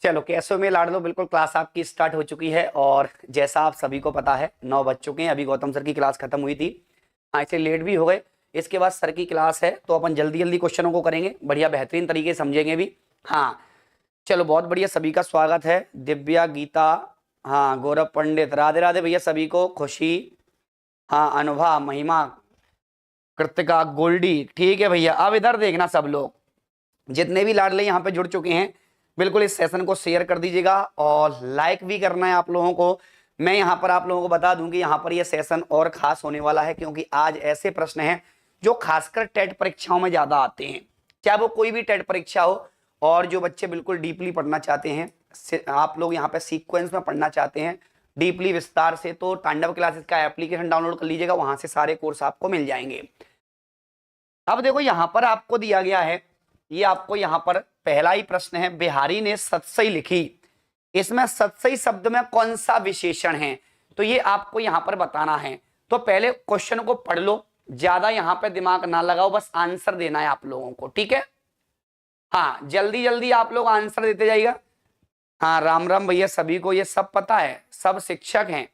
चलो कैसे हो मेरे लाडलो, बिल्कुल क्लास आपकी स्टार्ट हो चुकी है। और जैसा आप सभी को पता है 9 बज चुके हैं, अभी गौतम सर की क्लास खत्म हुई थी। हाँ, इससे लेट भी हो गए। इसके बाद सर की क्लास है तो अपन जल्दी जल्दी क्वेश्चनों को करेंगे, बढ़िया बेहतरीन तरीके से समझेंगे भी। हाँ चलो, बहुत बढ़िया, सभी का स्वागत है। दिव्या, गीता, हाँ गौरव पंडित, राधे राधे भैया सभी को। खुशी, हाँ अनुभा, महिमा, कृतिका, गोल्डी, ठीक है भैया। अब इधर देखना, सब लोग जितने भी लाडले यहाँ पे जुड़ चुके हैं बिल्कुल इस सेशन को शेयर कर दीजिएगा और लाइक भी करना है आप लोगों को। मैं यहाँ पर आप लोगों को बता दूं कि यहाँ पर यह सेशन और खास होने वाला है, क्योंकि आज ऐसे प्रश्न हैं जो खासकर टेट परीक्षाओं में ज्यादा आते हैं, चाहे वो कोई भी टेट परीक्षा हो। और जो बच्चे बिल्कुल डीपली पढ़ना चाहते हैं, आप लोग यहाँ पे सीक्वेंस में पढ़ना चाहते हैं डीपली विस्तार से, तो तांडव क्लासेस का एप्लीकेशन डाउनलोड कर लीजिएगा, वहां से सारे कोर्स आपको मिल जाएंगे। अब देखो यहाँ पर आपको दिया गया है, ये आपको यहाँ पर पहला ही प्रश्न है, बिहारी ने सतसई लिखी, इसमें सतसई शब्द में कौन सा विशेषण है, तो ये आपको यहाँ पर बताना है। तो पहले क्वेश्चन को पढ़ लो, ज्यादा यहाँ पे दिमाग ना लगाओ, बस आंसर देना है आप लोगों को, ठीक है। हाँ जल्दी जल्दी आप लोग आंसर देते जाइएगा। हाँ राम राम भैया सभी को, ये सब पता है, सब शिक्षक हैं।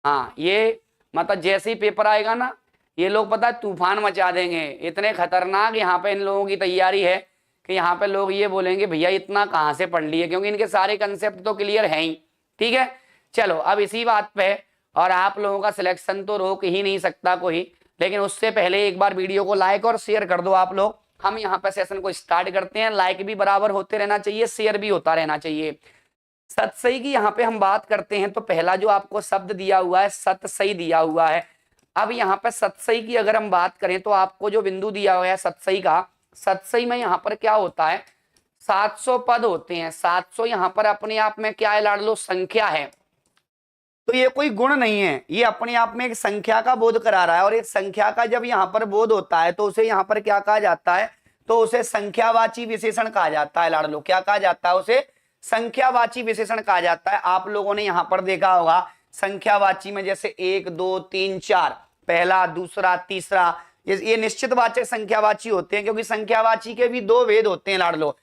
हाँ ये मतलब जैसे ही पेपर आएगा ना, ये लोग पता है तूफान मचा देंगे, इतने खतरनाक यहाँ पे इन लोगों की तैयारी है कि यहाँ पे लोग ये बोलेंगे भैया इतना कहाँ से पढ़ लिए, क्योंकि इनके सारे कंसेप्ट तो क्लियर है ही, ठीक है। चलो अब इसी बात पे, और आप लोगों का सिलेक्शन तो रोक ही नहीं सकता कोई, लेकिन उससे पहले एक बार वीडियो को लाइक और शेयर कर दो आप लोग। हम यहाँ पे सेशन को स्टार्ट करते हैं, लाइक भी बराबर होते रहना चाहिए, शेयर भी होता रहना चाहिए। सतसई की यहाँ पे हम बात करते हैं, तो पहला जो आपको शब्द दिया हुआ है सतसई दिया हुआ है। अब यहाँ पे सतसई की अगर हम बात करें तो आपको जो बिंदु दिया हुआ है सतसई का, सतसई में यहाँ पर क्या होता है, 700 पद होते हैं। 700 यहाँ पर अपने आप में क्या है लाडलो, संख्या है, तो ये कोई गुण नहीं है, ये अपने आप में एक संख्या का बोध करा रहा है। और एक संख्या का जब यहाँ पर बोध होता है तो उसे यहाँ पर क्या कहा जाता है, तो उसे संख्यावाची विशेषण कहा जाता है लाडलो। क्या कहा जाता है उसे, संख्यावाची विशेषण कहा जाता है। आप लोगों ने यहाँ पर देखा होगा संख्यावाची में जैसे 1 2 3 4, पहला दूसरा तीसरा, ये निश्चित वाचक संख्यावाची होते हैं, क्योंकि संख्यावाची के भी दो भेद होते हैं लाडलो।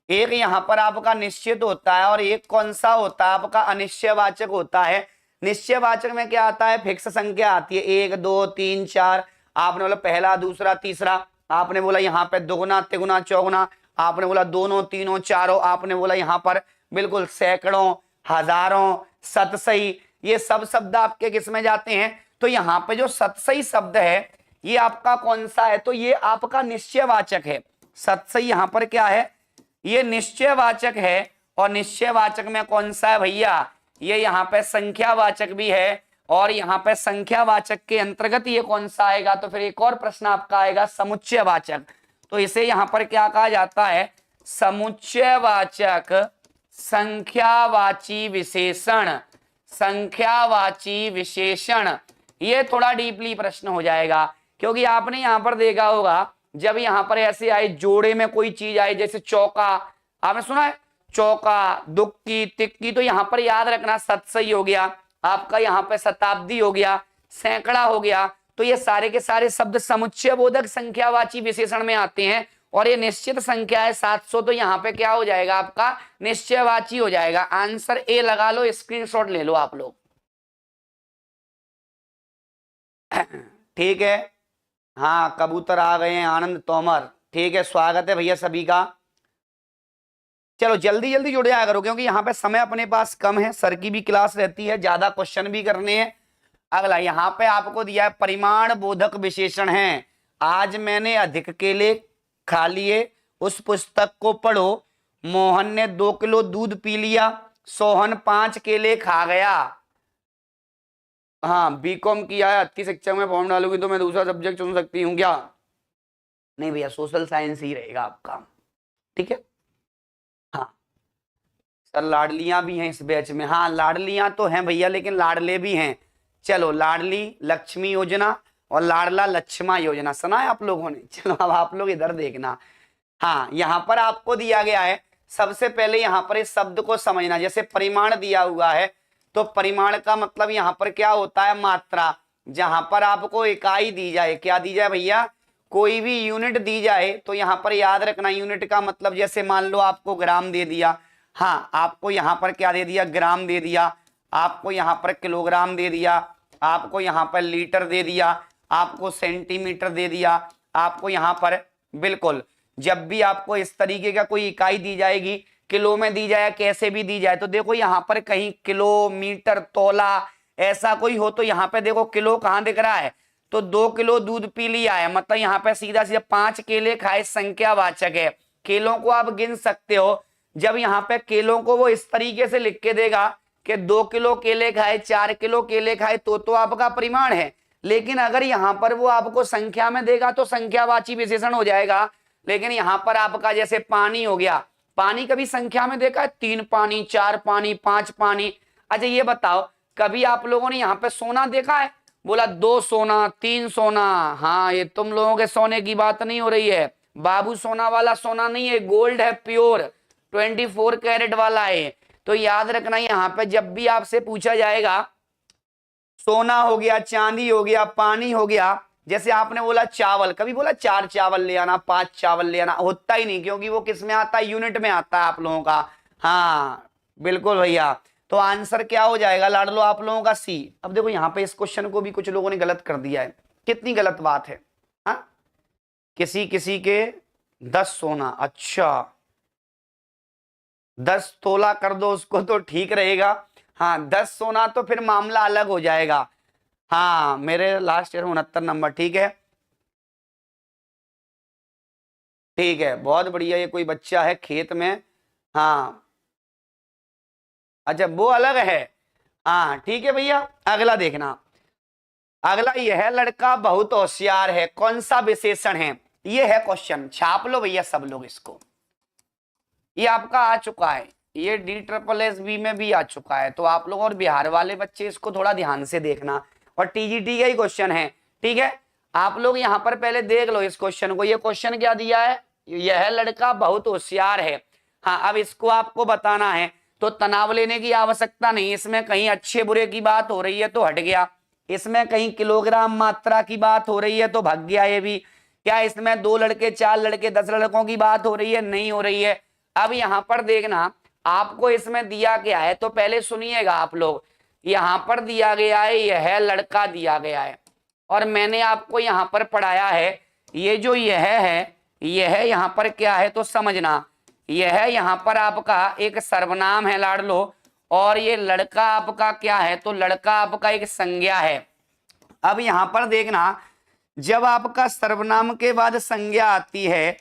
एक यहाँ पर आपका निश्चित होता है और एक कौन सा होता है आपका अनिश्चयवाचक होता है। निश्चयवाचक में क्या आता है, फिक्स संख्या आती है, 1 2 3 4, आपने बोला पहला दूसरा तीसरा, आपने बोला यहाँ पे दुगुना तिगुना चौगुना, आपने बोला दोनों तीनों चारों, आपने बोला यहाँ पर बिल्कुल सैकड़ों हजारों, सतसई, ये सब शब्द आपके किस में जाते हैं। तो यहाँ पे जो सतसई शब्द है ये आपका कौन सा है, तो ये आपका निश्चयवाचक है। सतसई यहाँ पर क्या है, ये निश्चयवाचक है। और निश्चयवाचक में कौन सा है भैया, ये यहाँ पे संख्यावाचक भी है। और यहाँ पे संख्यावाचक के अंतर्गत ये कौन सा आएगा, तो फिर एक और प्रश्न आपका आएगा समुच्चयवाचक। तो इसे यहाँ पर क्या कहा जाता है, समुच्चयवाचक संख्यावाची विशेषण। संख्यावाची विशेषण ये थोड़ा डीपली प्रश्न हो जाएगा, क्योंकि आपने यहाँ पर देखा होगा जब यहाँ पर ऐसे आए जोड़े में कोई चीज आई, जैसे चौका, आपने सुना है चौका, दुक्की, तिक्की, तो यहाँ पर याद रखना सतसई हो गया आपका, यहाँ पे शताब्दी हो गया, सैकड़ा हो गया। तो ये सारे के सारे शब्द समुच्चय बोधक संख्यावाची विशेषण में आते हैं। और ये निश्चित संख्या है 700, तो यहाँ पे क्या हो जाएगा आपका, निश्चयवाची हो जाएगा। आंसर ए लगा लो, स्क्रीनशॉट ले लो आप लोग, ठीक है। हाँ कबूतर आ गए हैं, आनंद तोमर, ठीक है, स्वागत है भैया सभी का। चलो जल्दी जल्दी जुड़ जाया करो, क्योंकि यहाँ पे समय अपने पास कम है, सर की भी क्लास रहती है, ज्यादा क्वेश्चन भी करने हैं। अगला यहाँ पे आपको दिया है परिमाण बोधक विशेषण है। आज मैंने अधिक केले खा लिए, उस पुस्तक को पढ़ो। मोहन ने 2 किलो दूध पी लिया, सोहन 5 केले खा गया। हाँ बीकॉम किया है, अच्छी शिक्षा में फॉर्म डालूंगी तो मैं दूसरा सब्जेक्ट चुन सकती हूँ क्या, नहीं भैया सोशल साइंस ही रहेगा आपका, ठीक है। हाँ सर लाडलियां भी हैं इस बैच में, हाँ लाडलियां तो हैं भैया, लेकिन लाडले भी हैं। चलो लाडली लक्ष्मी योजना और लाडला लक्ष्मा योजना सुना है आप लोगों ने। चलो अब आप लोग इधर देखना। हाँ यहाँ पर आपको दिया गया है, सबसे पहले यहाँ पर इस शब्द को समझना। जैसे परिमाण दिया हुआ है, तो परिमाण का मतलब यहाँ पर क्या होता है, मात्रा। जहां पर आपको इकाई दी जाए, क्या दी जाए भैया, कोई भी यूनिट दी जाए, तो यहाँ पर याद रखना यूनिट का मतलब, जैसे मान लो आपको ग्राम दे दिया, हाँ, आपको यहाँ पर क्या दे दिया, ग्राम दे दिया, आपको यहाँ पर किलोग्राम दे दिया, आपको यहाँ पर लीटर दे दिया, आपको सेंटीमीटर दे दिया, आपको यहाँ पर बिल्कुल जब भी आपको इस तरीके का कोई इकाई दी जाएगी, किलो में दी जाए, कैसे भी दी जाए, तो देखो यहाँ पर कहीं किलो, मीटर, तोला ऐसा कोई हो तो यहाँ पे देखो किलो कहाँ दिख रहा है, तो 2 किलो दूध पी लिया है, मतलब यहाँ पे सीधा सीधा 5 केले खाए संख्यावाचक है। केलों को आप गिन सकते हो। जब यहाँ पे केलों को वो इस तरीके से लिख के देगा कि 2 किलो केले खाए, 4 किलो केले खाए, तो आपका परिमाण है। लेकिन अगर यहाँ पर वो आपको संख्या में देगा तो संख्यावाची विशेषण हो जाएगा। लेकिन यहाँ पर आपका जैसे पानी हो गया, पानी कभी संख्या में देखा है, 3 पानी, 4 पानी, 5 पानी। अच्छा ये बताओ, कभी आप लोगों ने यहाँ पे सोना देखा है, बोला 2 सोना, 3 सोना? हाँ, ये तुम लोगों के सोने की बात नहीं हो रही है, बाबू सोना वाला सोना नहीं है, गोल्ड है, प्योर 24 कैरेट वाला है। तो याद रखना, यहाँ पे जब भी आपसे पूछा जाएगा सोना हो गया, चांदी हो गया, पानी हो गया, जैसे आपने बोला चावल, कभी बोला 4 चावल ले आना, 5 चावल ले आना, होता ही नहीं, क्योंकि वो किस में आता है, यूनिट में आता है आप लोगों का। हाँ बिल्कुल भैया, तो आंसर क्या हो जाएगा लाडलो आप लोगों का, सी। अब देखो यहाँ पे इस क्वेश्चन को भी कुछ लोगों ने गलत कर दिया है, कितनी गलत बात है। हाँ, किसी किसी के 10 सोना, अच्छा 10 तोला कर दो उसको तो ठीक रहेगा। हाँ 10 सोना तो फिर मामला अलग हो जाएगा। हाँ मेरे लास्ट ईयर 69 नंबर, ठीक है ठीक है, बहुत बढ़िया। ये कोई बच्चा है खेत में, हाँ अच्छा वो अलग है। हाँ ठीक है भैया, अगला देखना, अगला यह है लड़का बहुत होशियार है, कौन सा विशेषण है, ये है क्वेश्चन, छाप लो भैया सब लोग इसको। ये आपका आ चुका है, ये DSSB में भी आ चुका है, तो आप लोग और बिहार वाले बच्चे इसको थोड़ा ध्यान से देखना, और TGT का ही क्वेश्चन है, ठीक है। आप लोग यहाँ पर पहले देख लो इस क्वेश्चन को, ये क्वेश्चन क्या दिया है, यह लड़का बहुत होशियार है। हाँ अब इसको आपको बताना है, तो तनाव लेने की आवश्यकता नहीं, इसमें कहीं अच्छे बुरे की बात हो रही है तो हट गया, इसमें कहीं किलोग्राम मात्रा की बात हो रही है तो भाग गया ये भी, क्या इसमें 2 लड़के, 4 लड़के, 10 लड़कों की बात हो रही है, नहीं हो रही है। अब यहां पर देखना, आपको इसमें दिया गया है, तो पहले सुनिएगा आप लोग, यहां पर दिया गया है यह लड़का दिया गया है, और मैंने आपको यहां पर पढ़ाया है, ये जो यह है, यह यहां पर क्या है तो समझना, यह यहां पर आपका एक सर्वनाम है लाडलो, और ये लड़का आपका क्या है तो लड़का आपका एक संज्ञा है। अब यहां पर देखना, जब आपका सर्वनाम के बाद संज्ञा आती है,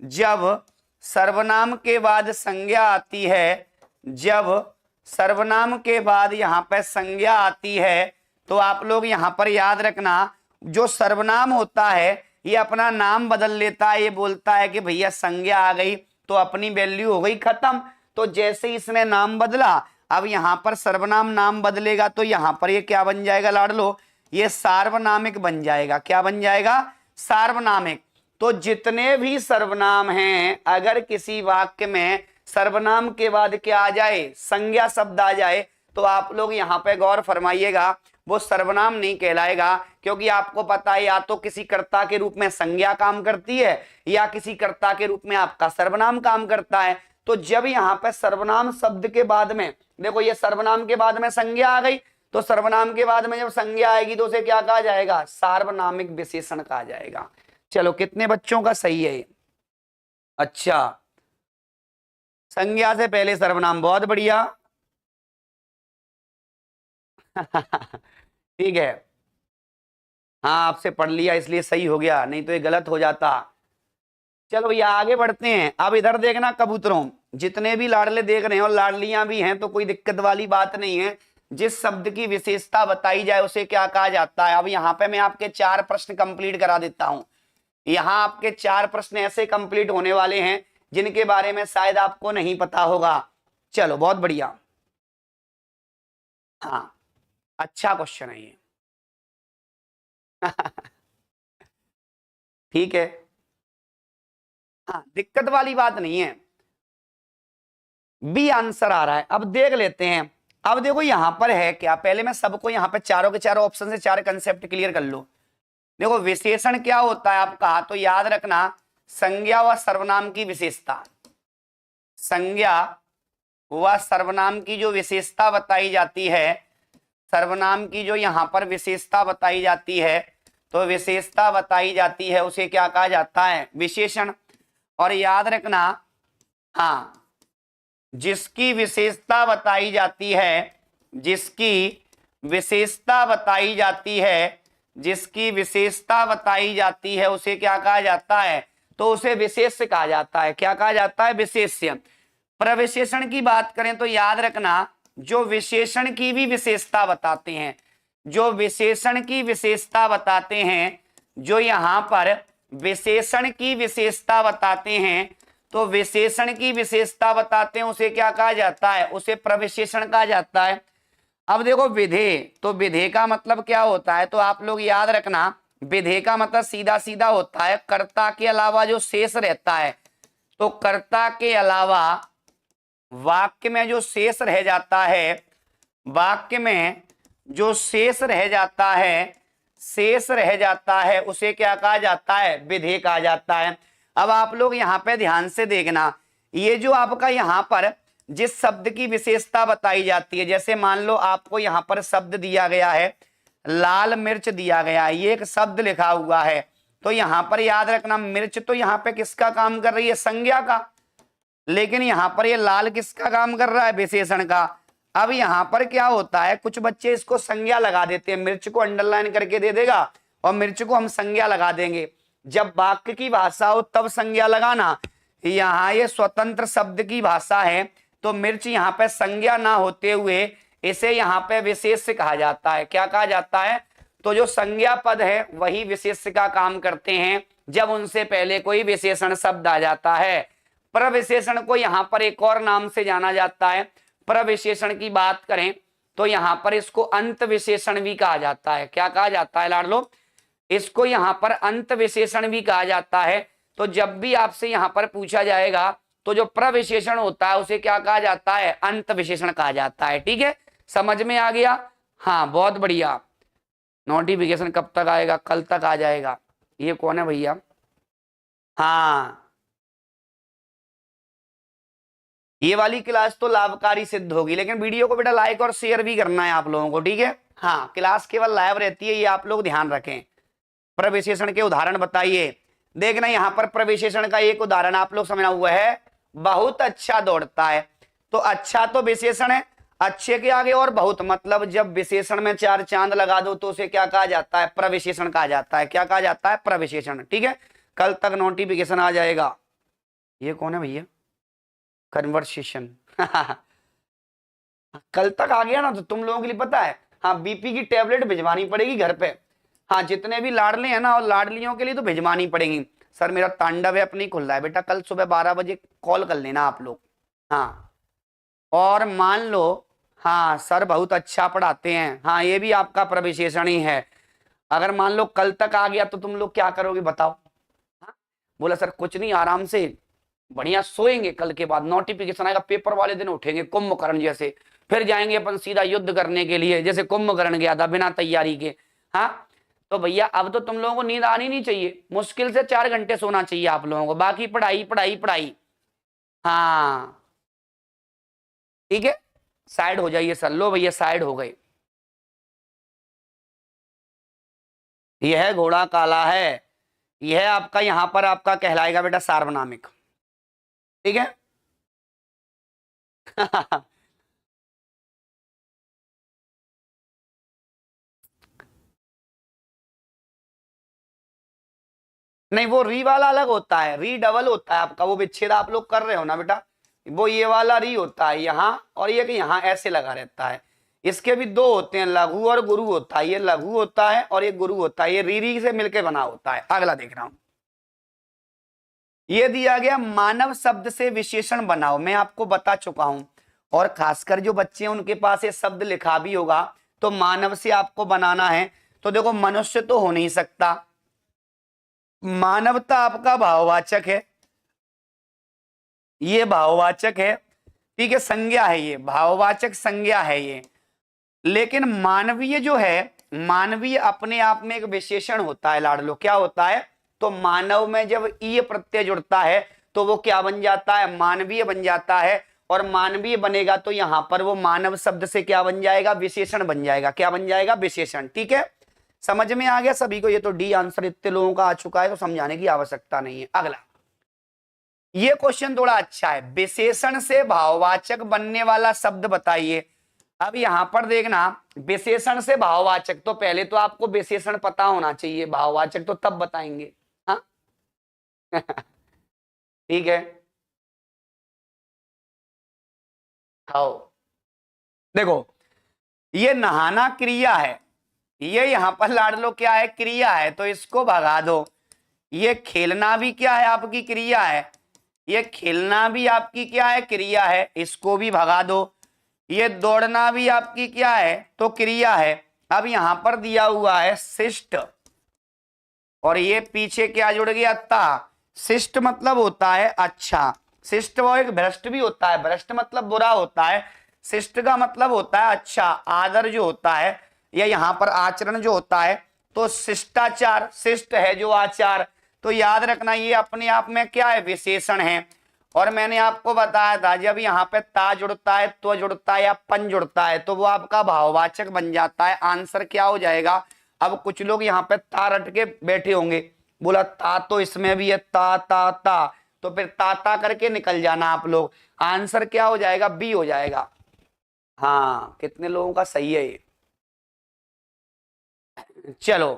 जब सर्वनाम के बाद संज्ञा आती है, जब सर्वनाम के बाद यहां पर संज्ञा आती है, तो आप लोग यहां पर याद रखना, जो सर्वनाम होता है ये अपना नाम बदल लेता है, ये बोलता है कि भैया संज्ञा आ गई तो अपनी वैल्यू हो गई खत्म। तो जैसे इसने नाम बदला, अब यहां पर सर्वनाम नाम बदलेगा तो यहां पर ये क्या बन जाएगा लाडलो, ये सार्वनामिक बन जाएगा। क्या बन जाएगा, सार्वनामिक। तो जितने भी सर्वनाम हैं, अगर किसी वाक्य में सर्वनाम के बाद क्या आ जाए, संज्ञा शब्द आ जाए, तो आप लोग यहाँ पे गौर फरमाइएगा, वो सर्वनाम नहीं कहलाएगा, क्योंकि आपको पता है या तो किसी कर्ता के रूप में संज्ञा काम करती है, या किसी कर्ता के रूप में आपका सर्वनाम काम करता है। तो जब यहाँ पे सर्वनाम शब्द के बाद में, देखो ये सर्वनाम के बाद में संज्ञा आ गई, तो सर्वनाम के बाद में जब संज्ञा आएगी तो उसे क्या कहा जाएगा, सार्वनामिक विशेषण कहा जाएगा। चलो कितने बच्चों का सही है ये, अच्छा संज्ञा से पहले सर्वनाम, बहुत बढ़िया ठीक है, हाँ आपसे पढ़ लिया इसलिए सही हो गया, नहीं तो ये गलत हो जाता। चलो भैया आगे बढ़ते हैं। अब इधर देखना कबूतरों, जितने भी लाडले देख रहे हैं और लाडलियां भी हैं, तो कोई दिक्कत वाली बात नहीं है, जिस शब्द की विशेषता बताई जाए उसे क्या कहा जाता है। अब यहाँ पे मैं आपके 4 प्रश्न कंप्लीट करा देता हूं, यहाँ आपके 4 प्रश्न ऐसे कंप्लीट होने वाले हैं जिनके बारे में शायद आपको नहीं पता होगा। चलो बहुत बढ़िया, हाँ अच्छा क्वेश्चन है ये ठीक है, हाँ दिक्कत वाली बात नहीं है, बी आंसर आ रहा है। अब देख लेते हैं, अब देखो यहां पर है क्या, पहले मैं सबको यहाँ पे चारों के चारों ऑप्शन से 4 कंसेप्ट क्लियर कर लो। देखो विशेषण क्या होता है आपका, तो याद रखना संज्ञा व सर्वनाम की विशेषता, संज्ञा वह सर्वनाम की जो विशेषता बताई जाती है, सर्वनाम की जो यहाँ पर विशेषता बताई जाती है, तो विशेषता बताई जाती है उसे क्या कहा जाता है? विशेषण। और याद रखना, हाँ, जिसकी विशेषता बताई जाती है, जिसकी विशेषता बताई जाती है, जिसकी विशेषता बताई जाती है उसे क्या कहा जाता है? तो उसे विशेष्य कहा जाता है। क्या कहा जाता है? विशेष्य। प्रविशेषण की बात करें तो याद रखना, जो विशेषण की भी विशेषता बताते हैं, जो विशेषण की विशेषता बताते हैं, जो यहाँ पर विशेषण की विशेषता बताते हैं, तो विशेषण की विशेषता बताते हैं उसे क्या कहा जाता है? उसे प्रविशेषण कहा जाता है। अब देखो विधेय, तो विधेय का मतलब क्या होता है? तो आप लोग याद रखना, विधेय का मतलब सीधा सीधा होता है कर्ता के अलावा जो शेष रहता है। तो कर्ता के अलावा वाक्य में जो शेष रह जाता है, वाक्य में जो शेष रह जाता है, शेष रह जाता है, उसे क्या कहा जाता है? विधेय कहा जाता है। अब आप लोग यहाँ पे ध्यान से देखना, ये जो आपका यहाँ पर जिस शब्द की विशेषता बताई जाती है, जैसे मान लो आपको यहाँ पर शब्द दिया गया है, लाल मिर्च दिया गया है, ये एक शब्द लिखा हुआ है, तो यहाँ पर याद रखना मिर्च तो यहाँ पे किसका काम कर रही है? संज्ञा का। लेकिन यहाँ पर ये लाल किसका काम कर रहा है? विशेषण का। अब यहाँ पर क्या होता है, कुछ बच्चे इसको संज्ञा लगा देते हैं, मिर्च को अंडरलाइन करके दे देगा और मिर्च को हम संज्ञा लगा देंगे। जब वाक्य की भाषा हो तब संज्ञा लगाना, यहाँ ये स्वतंत्र शब्द की भाषा है, तो मिर्च यहाँ पे संज्ञा ना होते हुए इसे यहाँ पे विशेष्य कहा जाता है। क्या कहा जाता है? तो जो संज्ञा पद है वही विशेष्य का काम करते हैं जब उनसे पहले कोई विशेषण शब्द आ जाता है। प्रविशेषण को यहाँ पर एक और नाम से जाना जाता है। प्रविशेषण की बात करें तो यहाँ पर इसको अंत विशेषण भी कहा जाता है। क्या कहा जाता है लाडलो? इसको यहाँ पर अंत विशेषण भी कहा जाता है। तो जब भी आपसे यहाँ पर पूछा जाएगा तो जो प्रविशेषण होता है उसे क्या कहा जाता है? अंत विशेषण कहा जाता है। ठीक है, समझ में आ गया? हाँ, बहुत बढ़िया। नोटिफिकेशन कब तक आएगा? कल तक आ जाएगा। ये कौन है भैया? हाँ, ये वाली क्लास तो लाभकारी सिद्ध होगी, लेकिन वीडियो को बेटा लाइक और शेयर भी करना है आप लोगों को। ठीक है, हाँ, क्लास केवल लाइव रहती है, ये आप लोग ध्यान रखें। प्रविशेषण के उदाहरण बताइए। देखना यहाँ पर प्रविशेषण का एक उदाहरण आप लोग समझना हुआ है, बहुत अच्छा दौड़ता है। तो अच्छा तो विशेषण है, अच्छे के आगे और बहुत, मतलब जब विशेषण में 4 चांद लगा दो तो उसे क्या कहा जाता है? प्रविशेषण कहा जाता है। क्या कहा जाता है? प्रविशेषण। ठीक है, कल तक नोटिफिकेशन आ जाएगा। ये कौन है भैया? कन्वर्सेशन। कल तक आ गया ना तो तुम लोगों के लिए पता है, हाँ, बीपी की टेबलेट भिजवानी पड़ेगी घर पे। हाँ, जितने भी लाडले हैं ना और लाडलियों के लिए तो भिजवानी पड़ेगी। सर मेरा तांडव ऐप नहीं खुल रहा है बेटा, कल सुबह 12 बजे कॉल कर लेना आप लोग। हाँ, और मान लो, हाँ सर बहुत अच्छा पढ़ाते हैं, हाँ ये भी आपका प्रविशेषण ही है। अगर मान लो कल तक आ गया तो तुम लोग क्या करोगे बताओ? हाँ? बोला सर कुछ नहीं, आराम से बढ़िया सोएंगे, कल के बाद नोटिफिकेशन आएगा, पेपर वाले दिन उठेंगे कुंभकर्ण जैसे, फिर जाएंगे अपन सीधा युद्ध करने के लिए, जैसे कुंभकर्ण गया था बिना तैयारी के। हाँ, तो भैया अब तो तुम लोगों को नींद आनी नहीं चाहिए, मुश्किल से 4 घंटे सोना चाहिए आप लोगों को, बाकी पढ़ाई पढ़ाई पढ़ाई। हाँ ठीक है, साइड हो जाइए सर। लो भैया साइड हो गए। यह घोड़ा काला है, यह आपका यहां पर आपका कहलाएगा बेटा सार्वनामिक। ठीक है। नहीं, वो री वाला अलग होता है, री डबल होता है आपका, वो विच्छेद आप लोग कर रहे हो ना बेटा, वो ये वाला री होता है यहाँ, और ये कि यहाँ ऐसे लगा रहता है। इसके भी 2 होते हैं, लघु और गुरु होता है। ये लघु होता है और ये गुरु होता है, ये री री से मिलकर बना होता है। अगला देख रहा हूं, ये दिया गया मानव शब्द से विशेषण बनाओ। मैं आपको बता चुका हूं, और खासकर जो बच्चे हैं उनके पास ये शब्द लिखा भी होगा, तो मानव से आपको बनाना है। तो देखो मनुष्य तो हो नहीं सकता, मानवता आपका भाववाचक है, ये भाववाचक है। ठीक है, संज्ञा है, ये भाववाचक संज्ञा है ये। लेकिन मानवीय जो है, मानवीय अपने आप में एक विशेषण होता है लाडलो। क्या होता है? तो मानव में जब ईय प्रत्यय जुड़ता है तो वो क्या बन जाता है? मानवीय बन जाता है। और मानवीय बनेगा तो यहां पर वो मानव शब्द से क्या बन जाएगा, विशेषण बन जाएगा। क्या बन जाएगा, विशेषण। ठीक है, समझ में आ गया सभी को। ये तो डी आंसर इतने लोगों का आ चुका है तो समझाने की आवश्यकता नहीं है। अगला ये क्वेश्चन थोड़ा अच्छा है, विशेषण से भाववाचक बनने वाला शब्द बताइए। अब यहां पर देखना, विशेषण से भाववाचक, तो पहले तो आपको विशेषण पता होना चाहिए, भाववाचक तो तब बताएंगे। हाँ ठीक है, आओ देखो, ये नहाना क्रिया है, ये यहां पर लाडलो क्या है, क्रिया है, तो इसको भगा दो। ये खेलना भी क्या है, आपकी क्रिया है, ये खेलना भी आपकी क्या है, क्रिया है, इसको भी भगा दो। ये दौड़ना भी आपकी क्या है, तो क्रिया है। अब यहां पर दिया हुआ है शिष्ट, और ये पीछे क्या जुड़ गया, ता। शिष्ट मतलब होता है अच्छा, शिष्ट वो एक भ्रष्ट भी होता है, भ्रष्ट मतलब बुरा होता है, शिष्ट का मतलब होता है अच्छा, आदर जो होता है, या यहां पर आचरण जो होता है, तो शिष्टाचार, शिष्ट है जो आचार। तो याद रखना ये अपने आप में क्या है, विशेषण है। और मैंने आपको बताया था जब यहाँ पे ता जुड़ता है, तो जुड़ता है या पन जुड़ता है, तो वो आपका भाववाचक बन जाता है। आंसर क्या हो जाएगा, अब कुछ लोग यहाँ पे ता रट के बैठे होंगे, बोला ता तो इसमें भी है, ता ता ता, तो फिर ता करके निकल जाना आप लोग। आंसर क्या हो जाएगा, बी हो जाएगा। हाँ, कितने लोगों का सही है ये। चलो,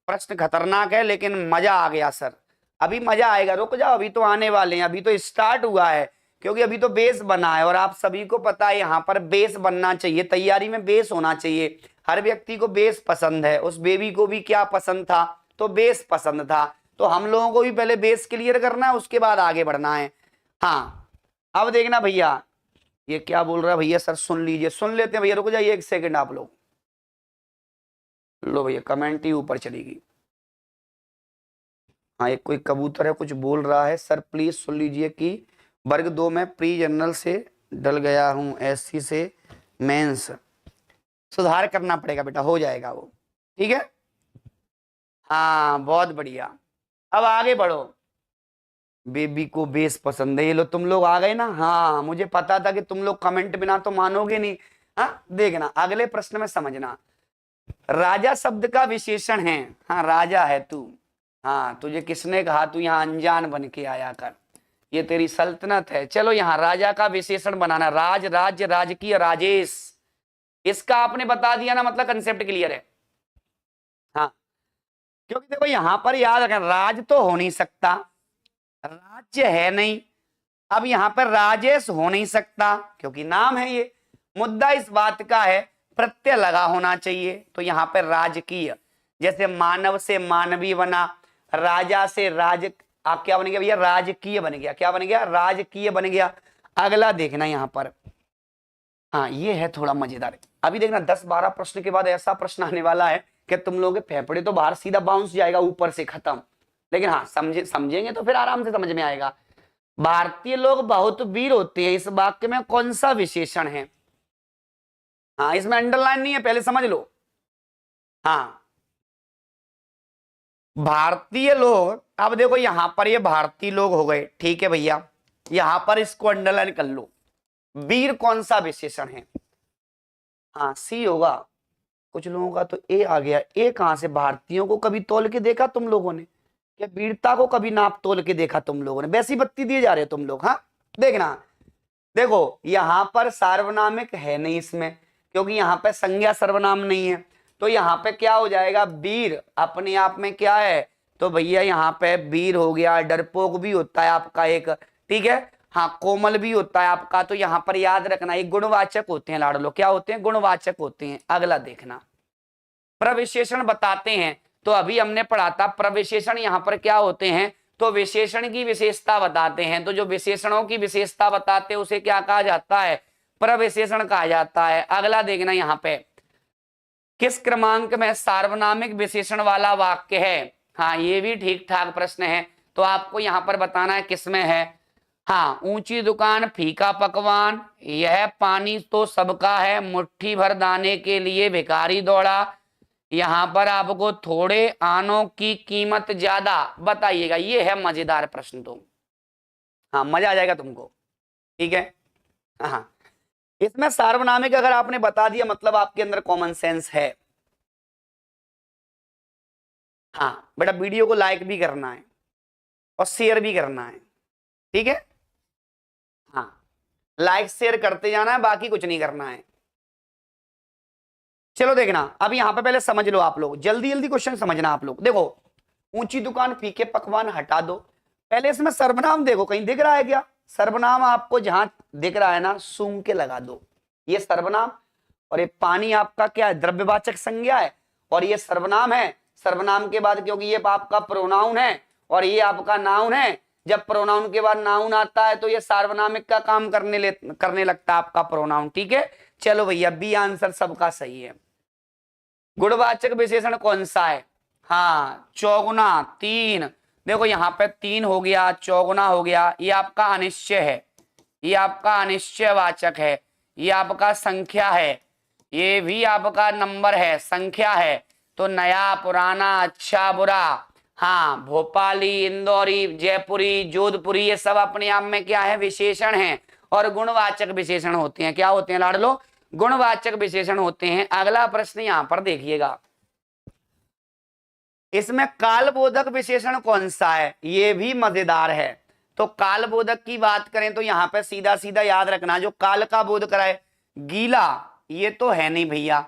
प्रश्न खतरनाक है लेकिन मजा आ गया सर। अभी मजा आएगा, रुक जाओ, अभी तो आने वाले हैं, अभी तो स्टार्ट हुआ है, क्योंकि अभी तो बेस बना है। और आप सभी को पता है यहाँ पर बेस बनना चाहिए, तैयारी में बेस होना चाहिए। हर व्यक्ति को बेस पसंद है, उस बेबी को भी क्या पसंद था, तो बेस पसंद था। तो हम लोगों को भी पहले बेस क्लियर करना है, उसके बाद आगे बढ़ना है। हाँ, अब देखना भैया, ये क्या बोल रहा है भैया, सर सुन लीजिए, सुन लेते हैं भैया, रुक जाइए एक सेकंड आप लोग। लो भैया, कमेंट ही ऊपर चलेगी। हाँ, एक कोई कबूतर है कुछ बोल रहा है, सर प्लीज सुन लीजिए कि वर्ग 2 में प्री जनरल से डल गया हूँ, एससी से मेंस, सुधार करना पड़ेगा बेटा, हो जाएगा वो। ठीक है, हाँ बहुत बढ़िया। अब आगे बढ़ो, बेबी को बेस पसंद है, ये लो तुम लोग आ गए ना। हाँ, मुझे पता था कि तुम लोग कमेंट बिना तो मानोगे नहीं। हाँ देखना, अगले प्रश्न में समझना, राजा शब्द का विशेषण है। हाँ, राजा है तू, हाँ तुझे किसने कहा तू यहाँ अनजान बन के आया कर, ये तेरी सल्तनत है। चलो यहाँ राजा का विशेषण बनाना, राज, राज्य, राजकीय, राजेश, इसका आपने बता दिया ना, मतलब कंसेप्ट क्लियर है। हाँ, क्योंकि देखो यहां पर याद रखना, राज तो हो नहीं सकता, राज्य है नहीं, अब यहां पर राजेश हो नहीं सकता क्योंकि नाम है ये। मुद्दा इस बात का है, प्रत्यय लगा होना चाहिए, तो यहां पर राजकीय, जैसे मानव से मानवीय बना, राजा से राज, आप क्या बन गया भैया, राजकीय बन गया। क्या बन गया, राजकीय बन गया। अगला देखना यहां पर, हाँ ये है थोड़ा मजेदार। अभी देखना 10-12 प्रश्न के बाद ऐसा प्रश्न आने वाला है कि तुम लोगों के फेफड़े तो बाहर सीधा बाउंस जाएगा ऊपर से, खत्म। लेकिन हाँ समझेंगे तो फिर आराम से समझ में आएगा। भारतीय लोग बहुत वीर होते हैं, इस वाक्य में कौन सा विशेषण है। हाँ, इसमें अंडरलाइन नहीं है, पहले समझ लो। हाँ, भारतीय लोग, अब देखो यहां पर ये भारतीय लोग हो गए, ठीक है भैया, यहां पर इसको अंडरलाइन कर लो, वीर कौन सा विशेषण है। हाँ सी होगा, कुछ लोगों का तो ए आ गया। ए कहां से, भारतीयों को कभी तोल के देखा तुम लोगों ने, क्या वीरता को कभी नाप तोल के देखा तुम लोगों ने, वैसी बत्ती दिए जा रहे हो तुम लोग। हाँ देखना, देखो यहां पर सार्वनामिक है नहीं इसमें, क्योंकि यहां पे संज्ञा सर्वनाम नहीं है, तो यहां पे क्या हो जाएगा, वीर अपने आप में क्या है, तो भैया यहाँ पे वीर हो गया, डरपोक भी होता है आपका एक, ठीक है, हाँ कोमल भी होता है आपका। तो यहाँ पर याद रखना ये गुणवाचक होते हैं लाडलो, क्या होते हैं, गुणवाचक होते हैं। अगला देखना, प्रविशेषण बताते हैं, तो अभी हमने पढ़ा था प्रविशेषण यहाँ पर क्या होते हैं, तो विशेषण की विशेषता बताते हैं। तो जो विशेषणों की विशेषता बताते हैं उसे क्या कहा जाता है, प्रविशेषण कहा जाता है। अगला देखना, यहाँ पे किस क्रमांक में सार्वनामिक विशेषण वाला वाक्य है। हाँ ये भी ठीक ठाक प्रश्न है, तो आपको यहाँ पर बताना है किसमें है। हाँ, ऊंची दुकान फीका पकवान, यह पानी तो सबका है, मुट्ठी भर दाने के लिए भिखारी दौड़ा, यहां पर आपको थोड़े आनों की कीमत ज्यादा, बताइएगा। ये है मजेदार प्रश्न, तो हाँ मजा आ जाएगा तुमको। ठीक है, हाँ, इसमें सार्वनामिक अगर आपने बता दिया मतलब आपके अंदर कॉमन सेंस है। हाँ बेटा, वीडियो को लाइक भी करना है और शेयर भी करना है, ठीक है। हाँ, लाइक शेयर करते जाना है, बाकी कुछ नहीं करना है। चलो देखना, अब यहां पे पहले समझ लो आप लोग, जल्दी जल्दी क्वेश्चन समझना आप लोग। देखो, ऊंची दुकान फीके पकवान हटा दो। पहले इसमें सर्वनाम देखो, कहीं दिख रहा है क्या? सर्वनाम आपको जहां दिख रहा है ना, सूंघ के लगा दो। ये सर्वनाम, और ये पानी आपका क्या है? द्रव्यवाचक संज्ञा है, और ये सर्वनाम है। सर्वनाम के बाद, क्योंकि ये आपका प्रोनाउन है और ये आपका नाउन है, जब प्रोनाउन के बाद नाउन आता है तो ये सार्वनामिक का काम करने लगता है आपका प्रोनाउन, ठीक है। चलो भैया, बी आंसर सबका सही है। गुणवाचक विशेषण कौन सा है? हाँ, चौगुना, तीन। देखो यहाँ पे तीन हो गया, चौगुना हो गया, ये आपका अनिश्चय है, ये आपका अनिश्चयवाचक है, ये आपका संख्या है, ये भी आपका नंबर है, संख्या है। तो नया, पुराना, अच्छा, बुरा। हाँ, भोपाली, इंदौरी, जयपुरी, जोधपुरी, ये सब अपने आप में क्या है? विशेषण हैं और गुणवाचक विशेषण होते हैं। क्या होते हैं लाडलो? गुणवाचक विशेषण होते हैं। अगला प्रश्न यहां पर देखिएगा, इसमें कालबोधक विशेषण कौन सा है? ये भी मजेदार है। तो कालबोधक की बात करें तो यहां पे सीधा सीधा याद रखना, जो काल का बोध कराए। गीला, ये तो है नहीं भैया।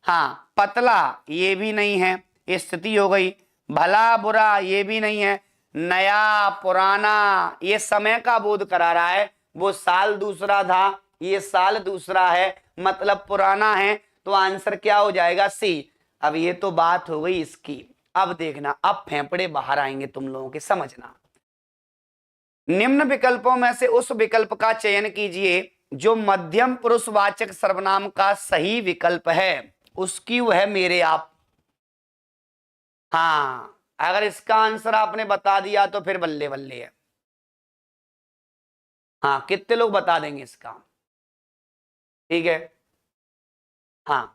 हाँ, पतला, ये भी नहीं है, स्थिति हो गई। भला बुरा, ये भी नहीं है। नया पुराना, ये समय का बोध करा रहा है। वो साल दूसरा था, ये साल दूसरा है, मतलब पुराना है। तो आंसर क्या हो जाएगा? सी। अब ये तो बात हो गई इसकी। अब देखना, अब फेफड़े बाहर आएंगे तुम लोगों के, समझना। निम्न विकल्पों में से उस विकल्प का चयन कीजिए जो मध्यम पुरुषवाचक सर्वनाम का सही विकल्प है। उसकी वह मेरे आप। हाँ, अगर इसका आंसर आपने बता दिया तो फिर बल्ले बल्ले है। हाँ, कितने लोग बता देंगे इसका? ठीक है। हाँ,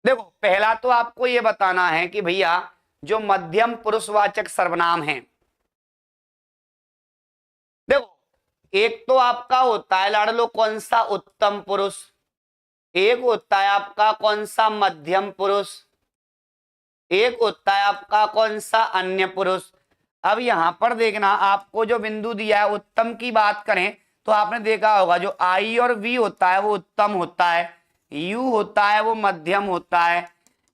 देखो, पहला तो आपको यह बताना है कि भैया जो मध्यम पुरुषवाचक सर्वनाम है, देखो, एक तो आपका होता है लाडलो कौन सा? उत्तम पुरुष। एक होता है आपका कौन सा? मध्यम पुरुष। एक होता है आपका कौन सा? अन्य पुरुष। अब यहां पर देखना, आपको जो बिंदु दिया है, उत्तम की बात करें तो आपने देखा होगा जो आई और वी होता है वो उत्तम होता है, यू होता है वो मध्यम होता है,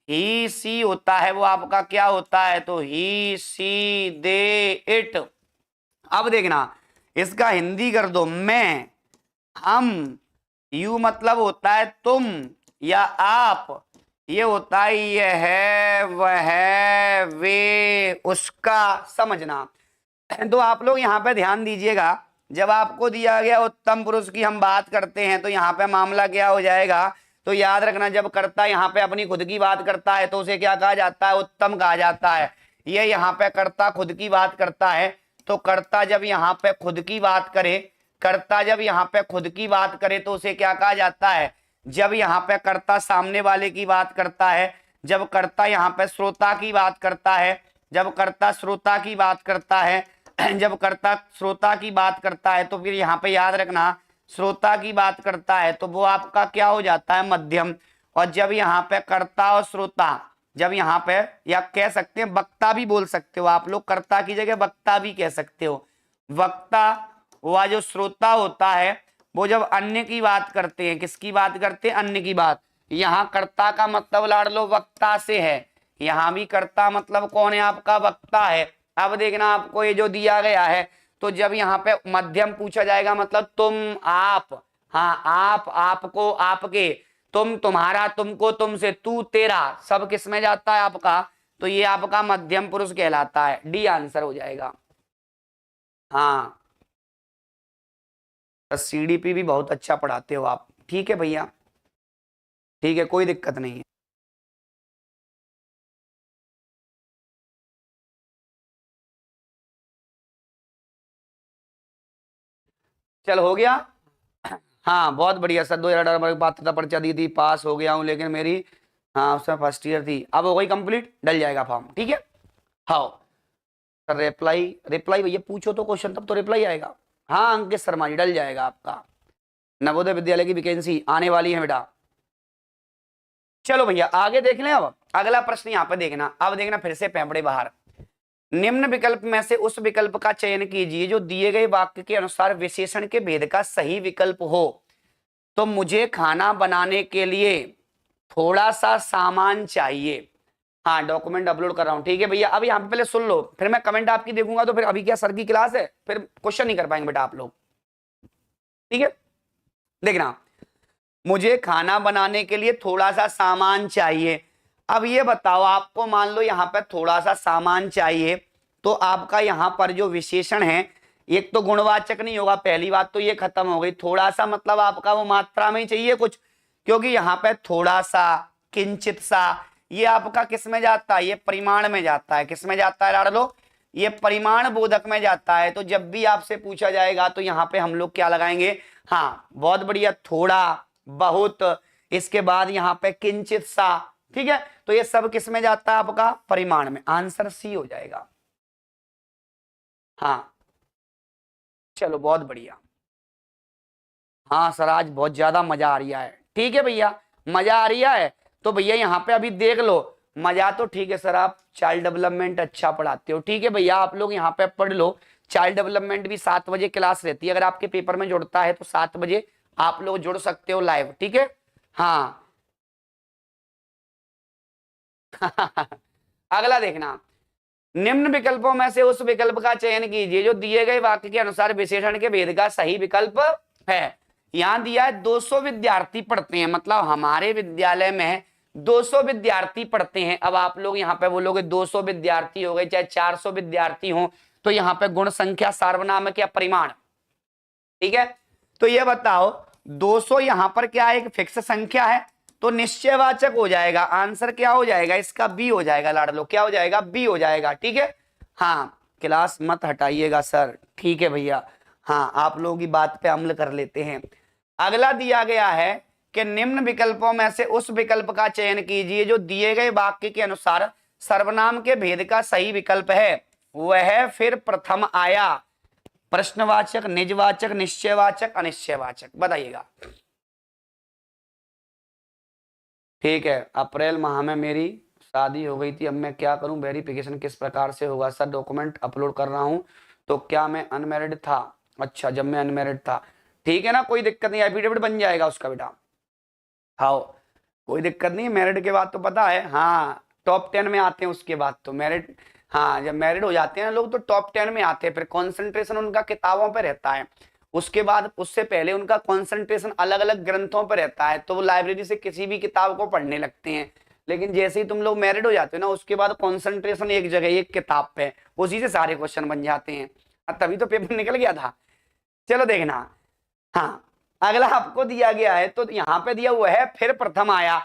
ही सी होता है वो आपका क्या होता है? तो ही सी दे इट। अब देखना, इसका हिंदी कर दो, मैं, हम, यू मतलब होता है तुम या आप, ये होता है यह है, वह है, वे, उसका, समझना। तो आप लोग यहाँ पे ध्यान दीजिएगा, जब आपको दिया गया उत्तम पुरुष की हम बात करते हैं तो यहाँ पे मामला क्या हो जाएगा? तो याद रखना, जब कर्ता यहाँ पे अपनी खुद की बात करता है तो उसे क्या कहा जाता है? उत्तम कहा जाता है। ये यहाँ पे कर्ता खुद की बात करता है, तो कर्ता जब यहाँ पे खुद की बात करे, कर्ता जब यहाँ पे खुद की बात करे तो उसे क्या कहा जाता है? जब यहाँ पे कर्ता सामने वाले की बात करता है, जब कर्ता यहाँ पे श्रोता की बात करता है, जब कर्ता श्रोता की बात करता है, जब कर्ता श्रोता की बात करता है तो फिर यहाँ पे याद रखना, श्रोता की बात करता है तो वो आपका क्या हो जाता है? मध्यम। और जब यहाँ पे कर्ता और श्रोता, जब यहाँ पे, या कह सकते हैं वक्ता भी बोल सकते हो आप लोग, कर्ता की जगह वक्ता भी कह सकते हो। वक्ता, वह जो श्रोता होता है, वो जब अन्य की बात करते हैं, किसकी बात करते हैं? अन्य की बात। यहाँ कर्ता का मतलब लाड़ लो वक्ता से है, यहाँ भी कर्ता मतलब कौन है? आपका वक्ता है। अब देखना, आपको ये जो दिया गया है, तो जब यहाँ पे मध्यम पूछा जाएगा मतलब तुम, आप, हाँ, आप, आपको, आपके, तुम, तुम्हारा, तुमको, तुमसे, तू, तेरा, सब किस में जाता है आपका? तो ये आपका मध्यम पुरुष कहलाता है। डी आंसर हो जाएगा। हाँ, सीडीपी भी बहुत अच्छा पढ़ाते हो आप, ठीक है भैया, ठीक है, कोई दिक्कत नहीं है। चल, हो गया। हाँ, बहुत बढ़िया सर, 2018 में पात्रता पर्चा दी थी, पास हो गया हूँ, लेकिन मेरी, हाँ, उसमें फर्स्ट ईयर थी, अब हो गई कंप्लीट, डल जाएगा फॉर्म, ठीक है। हाँ सर, रिप्लाई, रिप्लाई भैया पूछो तो क्वेश्चन, तब तो रिप्लाई आएगा। हाँ अंकित शर्मा जी, डल जाएगा आपका। नवोदय विद्यालय की वैकेंसी आने वाली है बेटा। चलो भैया आगे देख लें। अब अगला प्रश्न यहाँ पे देखना, अब देखना फिर से पेपड़े बाहर। निम्न विकल्प में से उस विकल्प का चयन कीजिए जो दिए गए वाक्य के अनुसार विशेषण के भेद का सही विकल्प हो। तो मुझे खाना बनाने के लिए थोड़ा सा सामान चाहिए। हाँ डॉक्यूमेंट अपलोड कर रहा हूं, ठीक है भैया। अब यहाँ पे पहले सुन लो, फिर मैं कमेंट आपकी देखूंगा, तो फिर अभी क्या सर की क्लास है, फिर क्वेश्चन नहीं कर पाएंगे बेटा आप लोग, ठीक है। देखना, मुझे खाना बनाने के लिए थोड़ा सा सामान चाहिए। अब ये बताओ, आपको मान लो यहाँ पर थोड़ा सा सामान चाहिए, तो आपका यहाँ पर जो विशेषण है, एक तो गुणवाचक नहीं होगा, पहली बात तो ये खत्म हो गई। थोड़ा सा मतलब आपका वो मात्रा में ही चाहिए कुछ, क्योंकि यहाँ पे थोड़ा सा, किंचित सा, ये आपका किस में जाता है, ये परिमाण में जाता है। किस में जाता है लाडलो, ये परिमाण बोधक में जाता है। तो जब भी आपसे पूछा जाएगा तो यहाँ पे हम लोग क्या लगाएंगे, हाँ बहुत बढ़िया, थोड़ा, बहुत, इसके बाद यहाँ पे किंचित सा, ठीक है। तो ये सब किस में जाता है आपका, परिमाण में। आंसर सी हो जाएगा। हाँ चलो बहुत बढ़िया। हाँ सर आज बहुत ज्यादा मजा आ रहा है, ठीक है भैया, मजा आ रहा है। तो भैया यहाँ पे अभी देख लो, मजा तो ठीक है सर, आप चाइल्ड डेवलपमेंट अच्छा पढ़ाते हो, ठीक है भैया, आप लोग यहाँ पे पढ़ लो। चाइल्ड डेवलपमेंट भी 7 बजे क्लास रहती है, अगर आपके पेपर में जुड़ता है तो 7 बजे आप लोग जुड़ सकते हो लाइव, ठीक है। हाँ अगला देखना, निम्न विकल्पों में से उस विकल्प का चयन कीजिए जो दिए गए वाक्य के अनुसार विशेषण के भेद का सही विकल्प है। यहां दिया है 200 विद्यार्थी पढ़ते हैं, मतलब हमारे विद्यालय में 200 विद्यार्थी पढ़ते हैं। अब आप लोग यहाँ पे बोलोगे 200 विद्यार्थी हो गए चाहे 400 विद्यार्थी हो, तो यहाँ पे गुण संख्या सार्वनामिक या परिमाण, ठीक है। तो ये बताओ 200 यहाँ पर क्या है, एक फिक्स संख्या है, तो निश्चयवाचक हो जाएगा। आंसर क्या हो जाएगा इसका, बी हो जाएगा लाडलो, क्या हो जाएगा, बी हो जाएगा, ठीक है। हाँ क्लास मत हटाइएगा सर, ठीक है भैया। हाँ आप लोगों की बात पे अमल कर लेते हैं। अगला दिया गया है कि निम्न विकल्पों में से उस विकल्प का चयन कीजिए जो दिए गए वाक्य के अनुसार सर्वनाम के भेद का सही विकल्प है। वह फिर प्रथम आया। प्रश्नवाचक, निजवाचक, निश्चयवाचक, अनिश्चयवाचक, बताइएगा। ठीक है, अप्रैल माह में मेरी शादी हो गई थी, अब मैं क्या करूं, वेरिफिकेशन किस प्रकार से होगा। सर डॉक्यूमेंट अपलोड कर रहा हूं, तो क्या मैं अनमैरिड था। अच्छा जब मैं अनमैरिड था, ठीक है ना, कोई दिक्कत नहीं, एफिडेविट बन जाएगा उसका बेटा। हाँ कोई दिक्कत नहीं, मैरिड के बाद तो पता है, हाँ टॉप 10 में आते हैं उसके बाद तो मैरिड। हाँ जब मैरिड हो जाते हैं लोग तो टॉप 10 में आते हैं, फिर कंसंट्रेशन उनका किताबों पे रहता है। उसके बाद उससे पहले उनका कंसंट्रेशन अलग अलग ग्रंथों पर रहता है, तो वो लाइब्रेरी से किसी भी किताब को पढ़ने लगते हैं। लेकिन जैसे ही तुम लोग मैरिड हो जाते हो ना, उसके बाद कंसंट्रेशन एक जगह, एक किताब पे, उसी से सारे क्वेश्चन बन जाते हैं। तभी तो पेपर निकल गया था। चलो देखना, हाँ अगला आपको दिया गया है, तो यहाँ पे दिया हुआ है फिर प्रथम आया।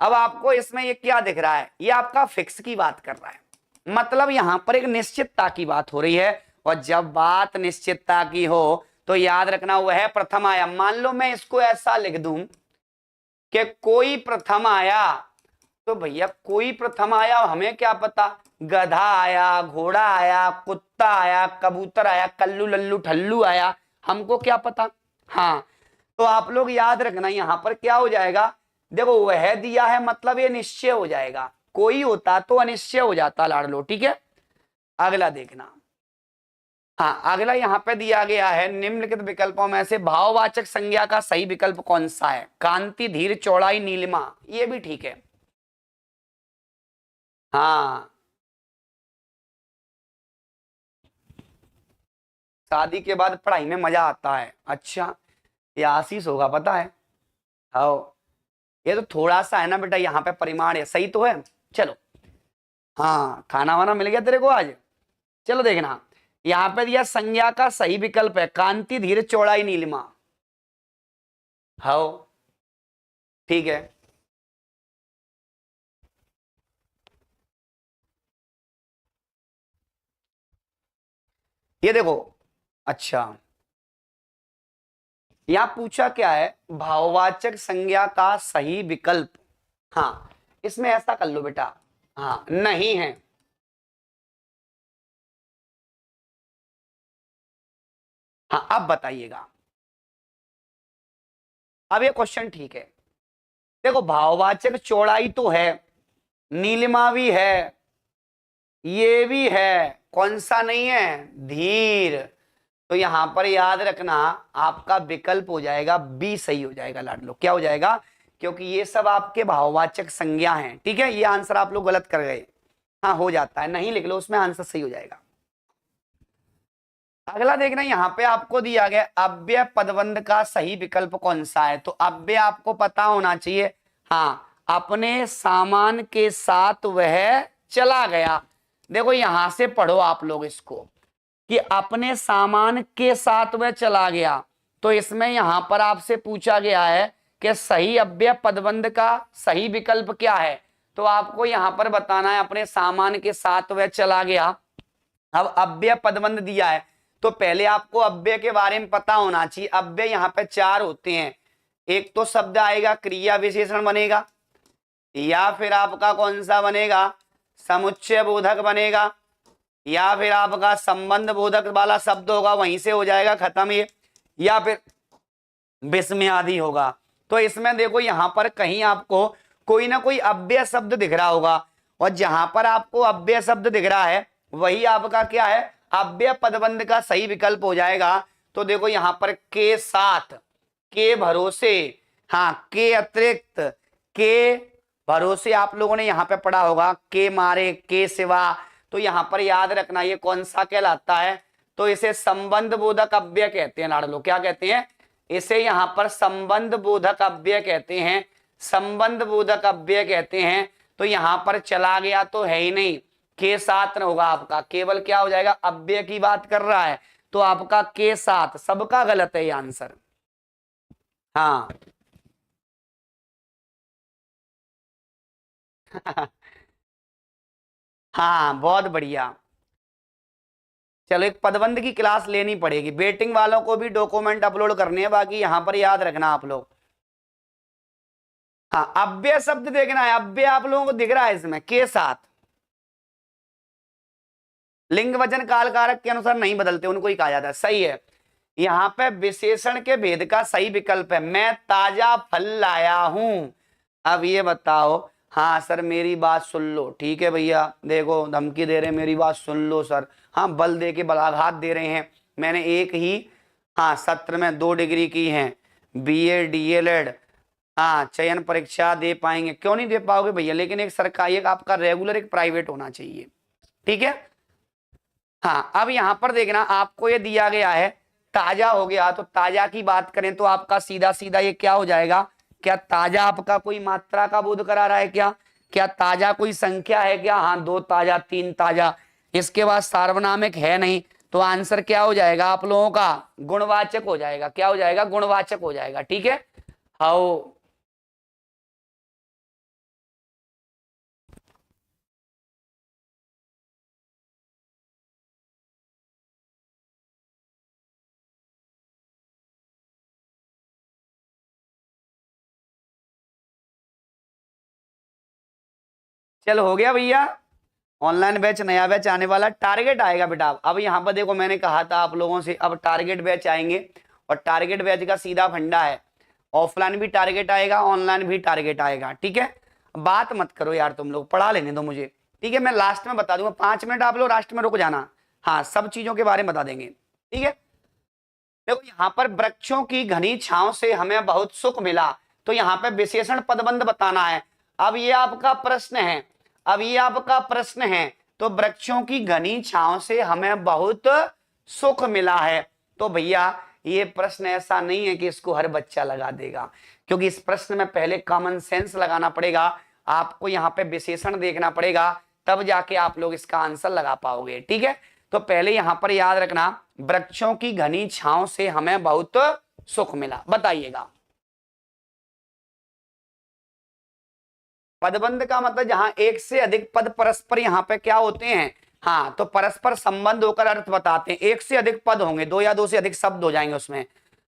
अब आपको इसमें ये क्या दिख रहा है, ये आपका फिक्स की बात कर रहा है, मतलब यहां पर एक निश्चितता की बात हो रही है। और जब बात निश्चितता की हो तो याद रखना वह प्रथम आया। मान लो मैं इसको ऐसा लिख दूं कि कोई प्रथम आया, तो भैया कोई प्रथम आया, हमें क्या पता, गधा आया, घोड़ा आया, कुत्ता आया, कबूतर आया, कल्लू लल्लू ठल्लू आया, हमको क्या पता। हाँ तो आप लोग याद रखना यहां पर क्या हो जाएगा, देखो वह दिया है मतलब ये निश्चय हो जाएगा, कोई होता तो अनिश्चय हो जाता लाडलो, ठीक है। अगला देखना, हाँ अगला यहाँ पे दिया गया है निम्नलिखित विकल्पों में से भाववाचक संज्ञा का सही विकल्प कौन सा है। कांति, धीर, चौड़ाई, नीलिमा, ये भी ठीक है। हाँ शादी के बाद पढ़ाई में मजा आता है, अच्छा ये आशीष होगा पता है। हाँ ये तो थोड़ा सा है ना बेटा, यहाँ पे परिमाण है, सही तो है। चलो हाँ खाना वाना मिल गया तेरे को आज। चलो देखना, यहाँ पे दिया संज्ञा का सही विकल्प है कांति, धीर, चौड़ाई, नीलिमा। हाँ ठीक है, ये देखो, अच्छा यहाँ पूछा क्या है, भाववाचक संज्ञा का सही विकल्प। हाँ इसमें ऐसा कर लो बेटा, हाँ नहीं है। हाँ अब बताइएगा, अब ये क्वेश्चन ठीक है। देखो भाववाचक चौड़ाई तो है, नीलिमा भी है, ये भी है, कौन सा नहीं है, धीर। तो यहां पर याद रखना आपका विकल्प हो जाएगा बी सही हो जाएगा लाडलो। क्या हो जाएगा, क्योंकि ये सब आपके भाववाचक संज्ञा हैं। ठीक है, ये आंसर आप लोग गलत कर गए। हाँ हो जाता है, नहीं लिख लो उसमें, आंसर सही हो जाएगा। अगला देखना, यहां पे आपको दिया गया अव्यय पदबंध का सही विकल्प कौन सा है। तो अव्यय आपको पता होना चाहिए। हाँ, अपने सामान के साथ वह चला गया। देखो यहां से पढ़ो आप लोग इसको कि अपने सामान के साथ वह चला गया। तो इसमें यहां पर आपसे पूछा गया है कि सही अव्यय पदबंध का सही विकल्प क्या है। तो आपको यहां पर बताना है अपने सामान के साथ वह चला गया। अब अव्यय पदबंध दिया है तो पहले आपको अव्यय के बारे में पता होना चाहिए। अव्यय यहाँ पे 4 होते हैं। एक तो शब्द आएगा, क्रिया विशेषण बनेगा, या फिर आपका कौन सा बनेगा, समुच्चय बोधक बनेगा, या फिर आपका संबंध बोधक वाला शब्द होगा, वहीं से हो जाएगा खत्म ये, या फिर विस्मय आदि होगा। तो इसमें देखो यहां पर कहीं आपको कोई ना कोई अव्यय शब्द दिख रहा होगा, और जहां पर आपको अव्यय शब्द दिख रहा है वही आपका क्या है, अव्यय पदबंध का सही विकल्प हो जाएगा। तो देखो यहां पर के साथ, के भरोसे, हाँ के अतिरिक्त, के भरोसे आप लोगों ने यहां पे पढ़ा होगा, के मारे, के सिवा। तो यहां पर याद रखना ये कौन सा कहलाता है, तो इसे संबंध बोधक अव्यय कहते हैं लाडलो। क्या कहते हैं, इसे यहां पर संबंध बोधक अव्यय कहते हैं, संबंध बोधक अव्यय कहते हैं। तो यहां पर चला गया तो है ही नहीं, के साथ न होगा आपका, केवल क्या हो जाएगा, अव्यय की बात कर रहा है तो आपका के साथ। सबका गलत है ये आंसर। हाँ हाँ बहुत बढ़िया। चलो एक पदबंध की क्लास लेनी पड़ेगी, बेटिंग वालों को भी डॉक्यूमेंट अपलोड करने हैं, बाकी यहां पर याद रखना आप लोग। हाँ अव्यय शब्द देखना है, अव्यय आप लोगों को दिख रहा है इसमें के साथ। लिंग वचन काल कारक के अनुसार नहीं बदलते, उनको ही कहा जाता है, सही है। यहाँ पे विशेषण के भेद का सही विकल्प है, मैं ताजा फल लाया हूं। अब ये बताओ, हाँ सर मेरी बात सुन लो, ठीक है भैया, देखो धमकी दे रहे हैं, मेरी बात सुन लो सर। हाँ बल दे के बलाघात दे रहे हैं। मैंने एक ही हाँ सत्र में 2 डिग्री की है, बीए डीएलएड। हाँ चयन परीक्षा दे पाएंगे, क्यों नहीं दे पाओगे भैया, लेकिन एक सरकारी, एक आपका रेगुलर, एक प्राइवेट होना चाहिए। ठीक है, हाँ अब यहां पर देखना आपको ये दिया गया है ताजा हो गया। तो ताजा की बात करें तो आपका सीधा सीधा ये क्या हो जाएगा, क्या ताजा आपका कोई मात्रा का बोध करा रहा है क्या, क्या ताजा कोई संख्या है क्या, हाँ 2 ताजा 3 ताजा। इसके बाद सार्वनामिक है नहीं, तो आंसर क्या हो जाएगा आप लोगों का, गुणवाचक हो जाएगा। क्या हो जाएगा, गुणवाचक हो जाएगा। ठीक है, हाउ चलो हो गया भैया। ऑनलाइन बैच नया बैच आने वाला, टारगेट आएगा बेटा। अब यहाँ पर देखो मैंने कहा था आप लोगों से, अब टारगेट बैच आएंगे, और टारगेट बैच का सीधा फंडा है, ऑफलाइन भी टारगेट आएगा, ऑनलाइन भी टारगेट आएगा। ठीक है, बात मत करो यार तुम लोग, पढ़ा लेने दो मुझे। ठीक है, मैं लास्ट में बता दूंगा, 5 मिनट आप लोग लास्ट में रुक जाना। हाँ सब चीजों के बारे में बता देंगे। ठीक है, देखो यहाँ पर वृक्षों की घनी छांव से हमें बहुत सुख मिला। तो यहाँ पे विशेषण पदबंध बताना है। अब ये आपका प्रश्न है, अब ये आपका प्रश्न है, तो वृक्षों की घनी छांव से हमें बहुत सुख मिला है। तो भैया ये प्रश्न ऐसा नहीं है कि इसको हर बच्चा लगा देगा, क्योंकि इस प्रश्न में पहले कॉमन सेंस लगाना पड़ेगा, आपको यहाँ पे विशेषण देखना पड़ेगा, तब जाके आप लोग इसका आंसर लगा पाओगे। ठीक है, तो पहले यहां पर याद रखना, वृक्षों की घनी छांव से हमें बहुत सुख मिला। बताइएगा, पदबंध का मतलब जहां एक से अधिक पद परस्पर यहां पे क्या होते हैं, हाँ तो परस्पर संबंध होकर अर्थ बताते हैं। एक से अधिक पद होंगे, 2 या 2 से अधिक शब्द हो जाएंगे उसमें,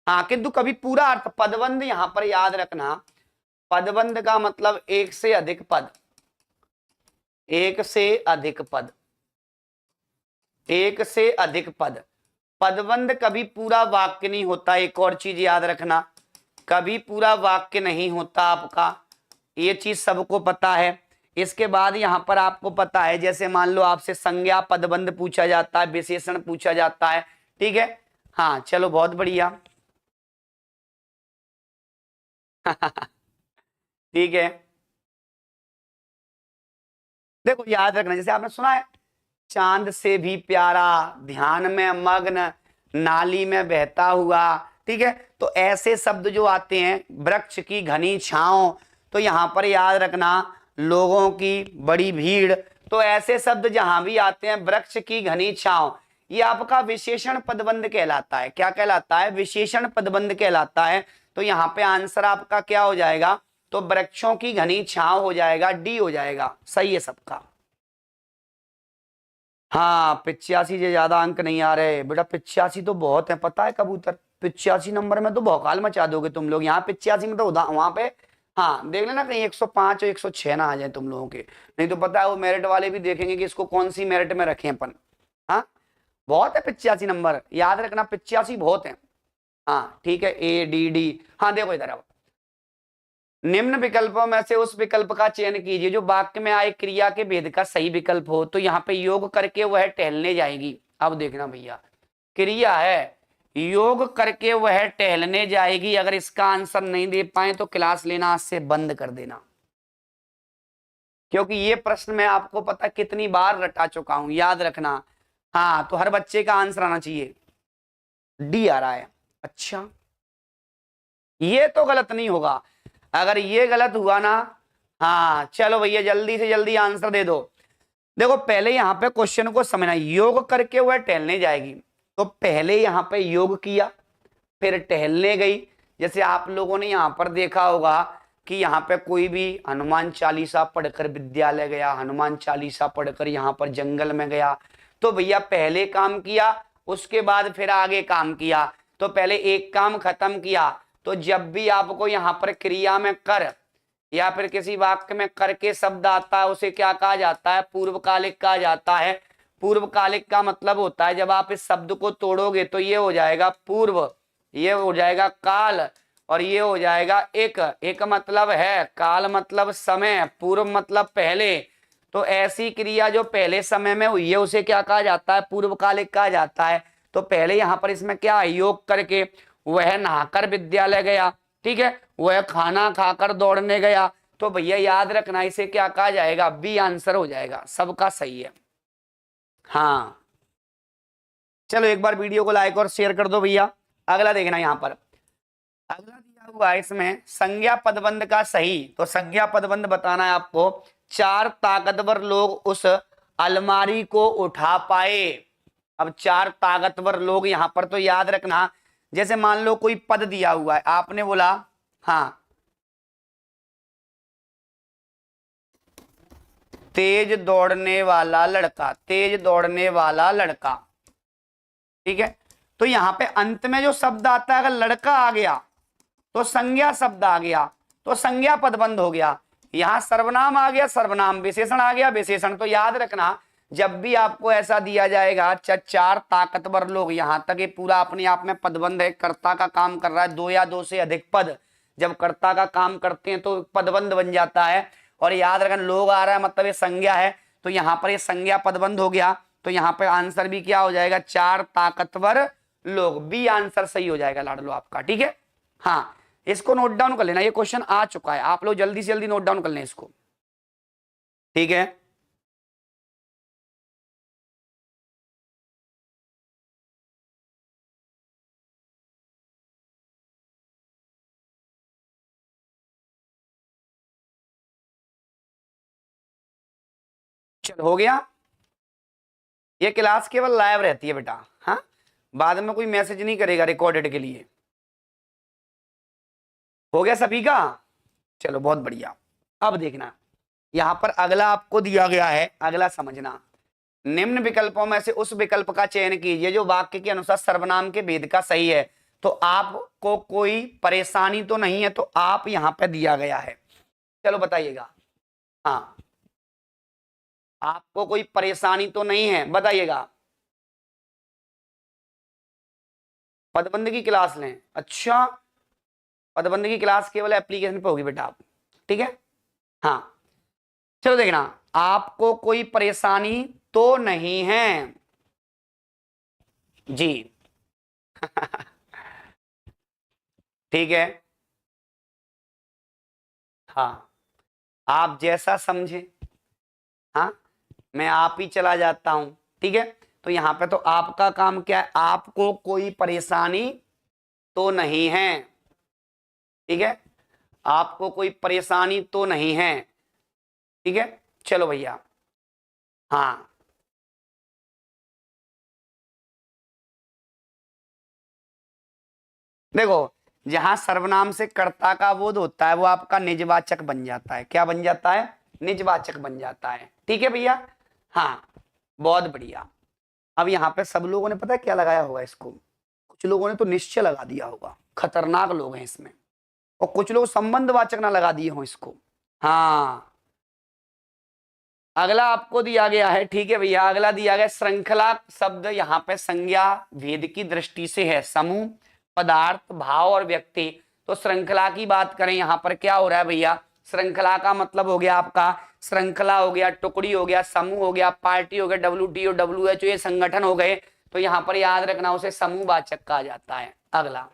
हाँ किंतु कभी पूरा अर्थ। पदबंध यहां पर याद रखना, पदबंध का मतलब एक से अधिक पद, एक से अधिक पद, एक से अधिक पद। पदबंध कभी पूरा वाक्य नहीं होता, एक और चीज याद रखना, कभी पूरा वाक्य नहीं होता आपका, ये चीज सबको पता है। इसके बाद यहां पर आपको पता है, जैसे मान लो आपसे संज्ञा पदबंध पूछा जाता है, विशेषण पूछा जाता है, ठीक है। हाँ चलो बहुत बढ़िया। ठीक है, देखो याद रखना, जैसे आपने सुना है चांद से भी प्यारा, ध्यान में मग्न, नाली में बहता हुआ, ठीक है। तो ऐसे शब्द जो आते हैं, वृक्ष की घनी छांव, तो यहां पर याद रखना लोगों की बड़ी भीड़, तो ऐसे शब्द जहां भी आते हैं, वृक्ष की घनी छांव, ये आपका विशेषण पदबंध कहलाता है। क्या कहलाता है? विशेषण पदबंध कहलाता है। तो यहाँ पे आंसर आपका क्या हो जाएगा? तो वृक्षों की घनी छांव हो जाएगा, डी हो जाएगा, सही है सबका। हाँ 85 से ज्यादा अंक नहीं आ रहे बेटा, 85 तो बहुत है, पता है कबूतर, 85 नंबर में तो भौकाल मचा दोगे तुम लोग। यहाँ 85 में तो वहां पे हाँ देख लेना कहीं 105 और 106 ना आ जाए तुम लोगों के, नहीं तो पता है वो मेरिट वाले भी देखेंगे कि इसको कौन सी मेरिट में रखें अपन। हाँ बहुत है 85 नंबर, याद रखना 85 बहुत है। हाँ ठीक है, ए डी डी। हाँ देखो इधर आओ, निम्न विकल्पों में से उस विकल्प का चयन कीजिए जो वाक्य में आए क्रिया के भेद का सही विकल्प हो। तो यहाँ पे योग करके वह टहलने जाएगी। अब देखना भैया, क्रिया है योग करके वह टहलने जाएगी, अगर इसका आंसर नहीं दे पाए तो क्लास लेना आज से बंद कर देना, क्योंकि ये प्रश्न मैं आपको पता कितनी बार रटा चुका हूं, याद रखना। हाँ तो हर बच्चे का आंसर आना चाहिए, डी आ रहा है। अच्छा ये तो गलत नहीं होगा, अगर ये गलत हुआ ना, हाँ चलो भैया जल्दी से जल्दी आंसर दे दो। देखो पहले यहां पे क्वेश्चन को समझना, योग करके वह टहलने जाएगी, तो पहले यहां पे योग किया फिर टहलने गई। जैसे आप लोगों ने यहां पर देखा होगा कि यहाँ पे कोई भी हनुमान चालीसा पढ़कर विद्यालय गया, हनुमान चालीसा पढ़कर यहाँ पर जंगल में गया, तो भैया पहले काम किया उसके बाद फिर आगे काम किया। तो पहले एक काम खत्म किया, तो जब भी आपको यहाँ पर क्रिया में कर या फिर किसी वाक्य में करके शब्द आता है उसे क्या कहा जाता है? पूर्वकालिक कहा जाता है। पूर्वकालिक का मतलब होता है जब आप इस शब्द को तोड़ोगे तो ये हो जाएगा पूर्व, ये हो जाएगा काल, और ये हो जाएगा एक। एक मतलब है, काल मतलब समय, पूर्व मतलब पहले। तो ऐसी क्रिया जो पहले समय में हुई है उसे क्या कहा जाता है? पूर्वकालिक कहा जाता है। तो पहले यहाँ पर इसमें क्या है? योग करके वह नहाकर विद्यालय गया, ठीक है, वह खाना खाकर दौड़ने गया, तो भैया याद रखना इसे क्या कहा जाएगा? बी आंसर हो जाएगा, सबका सही है। हाँ चलो एक बार वीडियो को लाइक और शेयर कर दो भैया। अगला देखना यहाँ पर, अगला दिया हुआ है इसमें संज्ञा पदबंध का सही। तो संज्ञा पदबंध बताना है आपको, चार ताकतवर लोग उस अलमारी को उठा पाए। अब चार ताकतवर लोग यहां पर, तो याद रखना जैसे मान लो कोई पद दिया हुआ है, आपने बोला हाँ तेज दौड़ने वाला लड़का, तेज दौड़ने वाला लड़का, ठीक है। तो यहां पे अंत में जो शब्द आता है, अगर लड़का आ गया तो संज्ञा शब्द आ गया, तो संज्ञा पदबंध हो गया। यहां सर्वनाम आ गया सर्वनाम, विशेषण आ गया विशेषण। तो याद रखना जब भी आपको ऐसा दिया जाएगा चार ताकतवर लोग, यहां तक ये पूरा अपने आप में पदबंध है, कर्ता का काम कर रहा है, दो या दो से अधिक पद जब कर्ता का काम करते हैं तो पदबंध बन जाता है। और याद रखना लोग आ रहा है मतलब ये संज्ञा है, तो यहाँ पर ये संज्ञा पदबंध हो गया। तो यहाँ पर आंसर भी क्या हो जाएगा? चार ताकतवर लोग, बी आंसर सही हो जाएगा लाडलो आपका, ठीक है। हाँ इसको नोट डाउन कर लेना, ये क्वेश्चन आ चुका है, आप लोग जल्दी से जल्दी नोट डाउन कर लें इसको, ठीक है। चल हो गया, ये क्लास केवल लाइव रहती है बेटा, हाँ बाद में कोई मैसेज नहीं करेगा रिकॉर्डेड के लिए। हो गया सभी का? चलो बहुत बढ़िया। अब देखना यहां पर अगला आपको दिया गया है, अगला समझना, निम्न विकल्पों में से उस विकल्प का चयन कीजिए जो वाक्य के अनुसार सर्वनाम के भेद का सही है। तो आपको कोई परेशानी तो नहीं है, तो आप यहां पे दिया गया है, चलो बताइएगा। हाँ आपको कोई परेशानी तो नहीं है, बताइएगा। पदबंध की क्लास लें, अच्छा पदबंध की क्लास केवल एप्लीकेशन पे होगी बेटा आप, ठीक है। हाँ चलो देखना, आपको कोई परेशानी तो नहीं है जी। ठीक है, हाँ आप जैसा समझे, हाँ मैं आप ही चला जाता हूं, ठीक है। तो यहां पे तो आपका काम क्या है, आपको कोई परेशानी तो नहीं है, ठीक है, आपको कोई परेशानी तो नहीं है, ठीक है। चलो भैया, हाँ देखो, जहां सर्वनाम से कर्ता का बोध होता है वो आपका निजवाचक बन जाता है, क्या बन जाता है, निजवाचक बन जाता है, ठीक है भैया। हाँ बहुत बढ़िया। अब यहाँ पे सब लोगों ने पता है क्या लगाया होगा इसको, कुछ लोगों ने तो निश्चय लगा दिया होगा, खतरनाक लोग हैं इसमें, और कुछ लोग संबंधवाचक ना लगा दिए हों इसको। हाँ अगला आपको दिया गया है, ठीक है भैया, अगला दिया गया श्रृंखला शब्द यहाँ पे संज्ञा भेद की दृष्टि से है, समूह पदार्थ भाव और व्यक्ति। तो श्रृंखला की बात करें यहाँ पर क्या हो रहा है भैया, श्रृंखला का मतलब हो गया आपका, श्रृंखला हो गया, टुकड़ी हो गया, समूह हो गया, पार्टी हो गया, WTO WHO ये संगठन हो गए। तो यहाँ पर याद रखना उसे समूहवाचक कहा जाता है। अगला,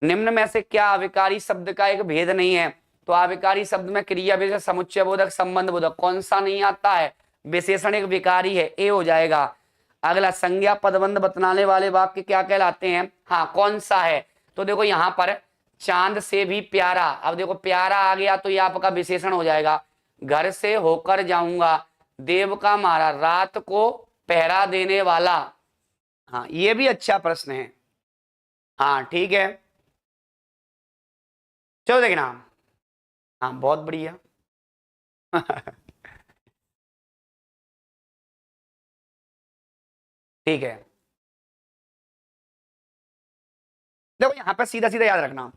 निम्न में से क्या अविकारी शब्द का एक भेद नहीं है, तो अविकारी शब्द में क्रिया विशेषण समुच्चय बोधक संबंध बोधक कौन सा नहीं आता है, विशेषण एक विकारी है, ए हो जाएगा। अगला, संज्ञा पदबंध बतलाने वाले वाक्य क्या कहलाते हैं, हाँ कौन सा है, तो देखो यहाँ पर चांद से भी प्यारा, अब देखो प्यारा आ गया तो ये आपका विशेषण हो जाएगा। घर से होकर जाऊंगा, देव का मारा, रात को पहरा देने वाला, हाँ ये भी अच्छा प्रश्न है, हाँ ठीक है। चलो देखना, हाँ बहुत बढ़िया। ठीक है, देखो यहाँ पे सीधा सीधा याद रखना,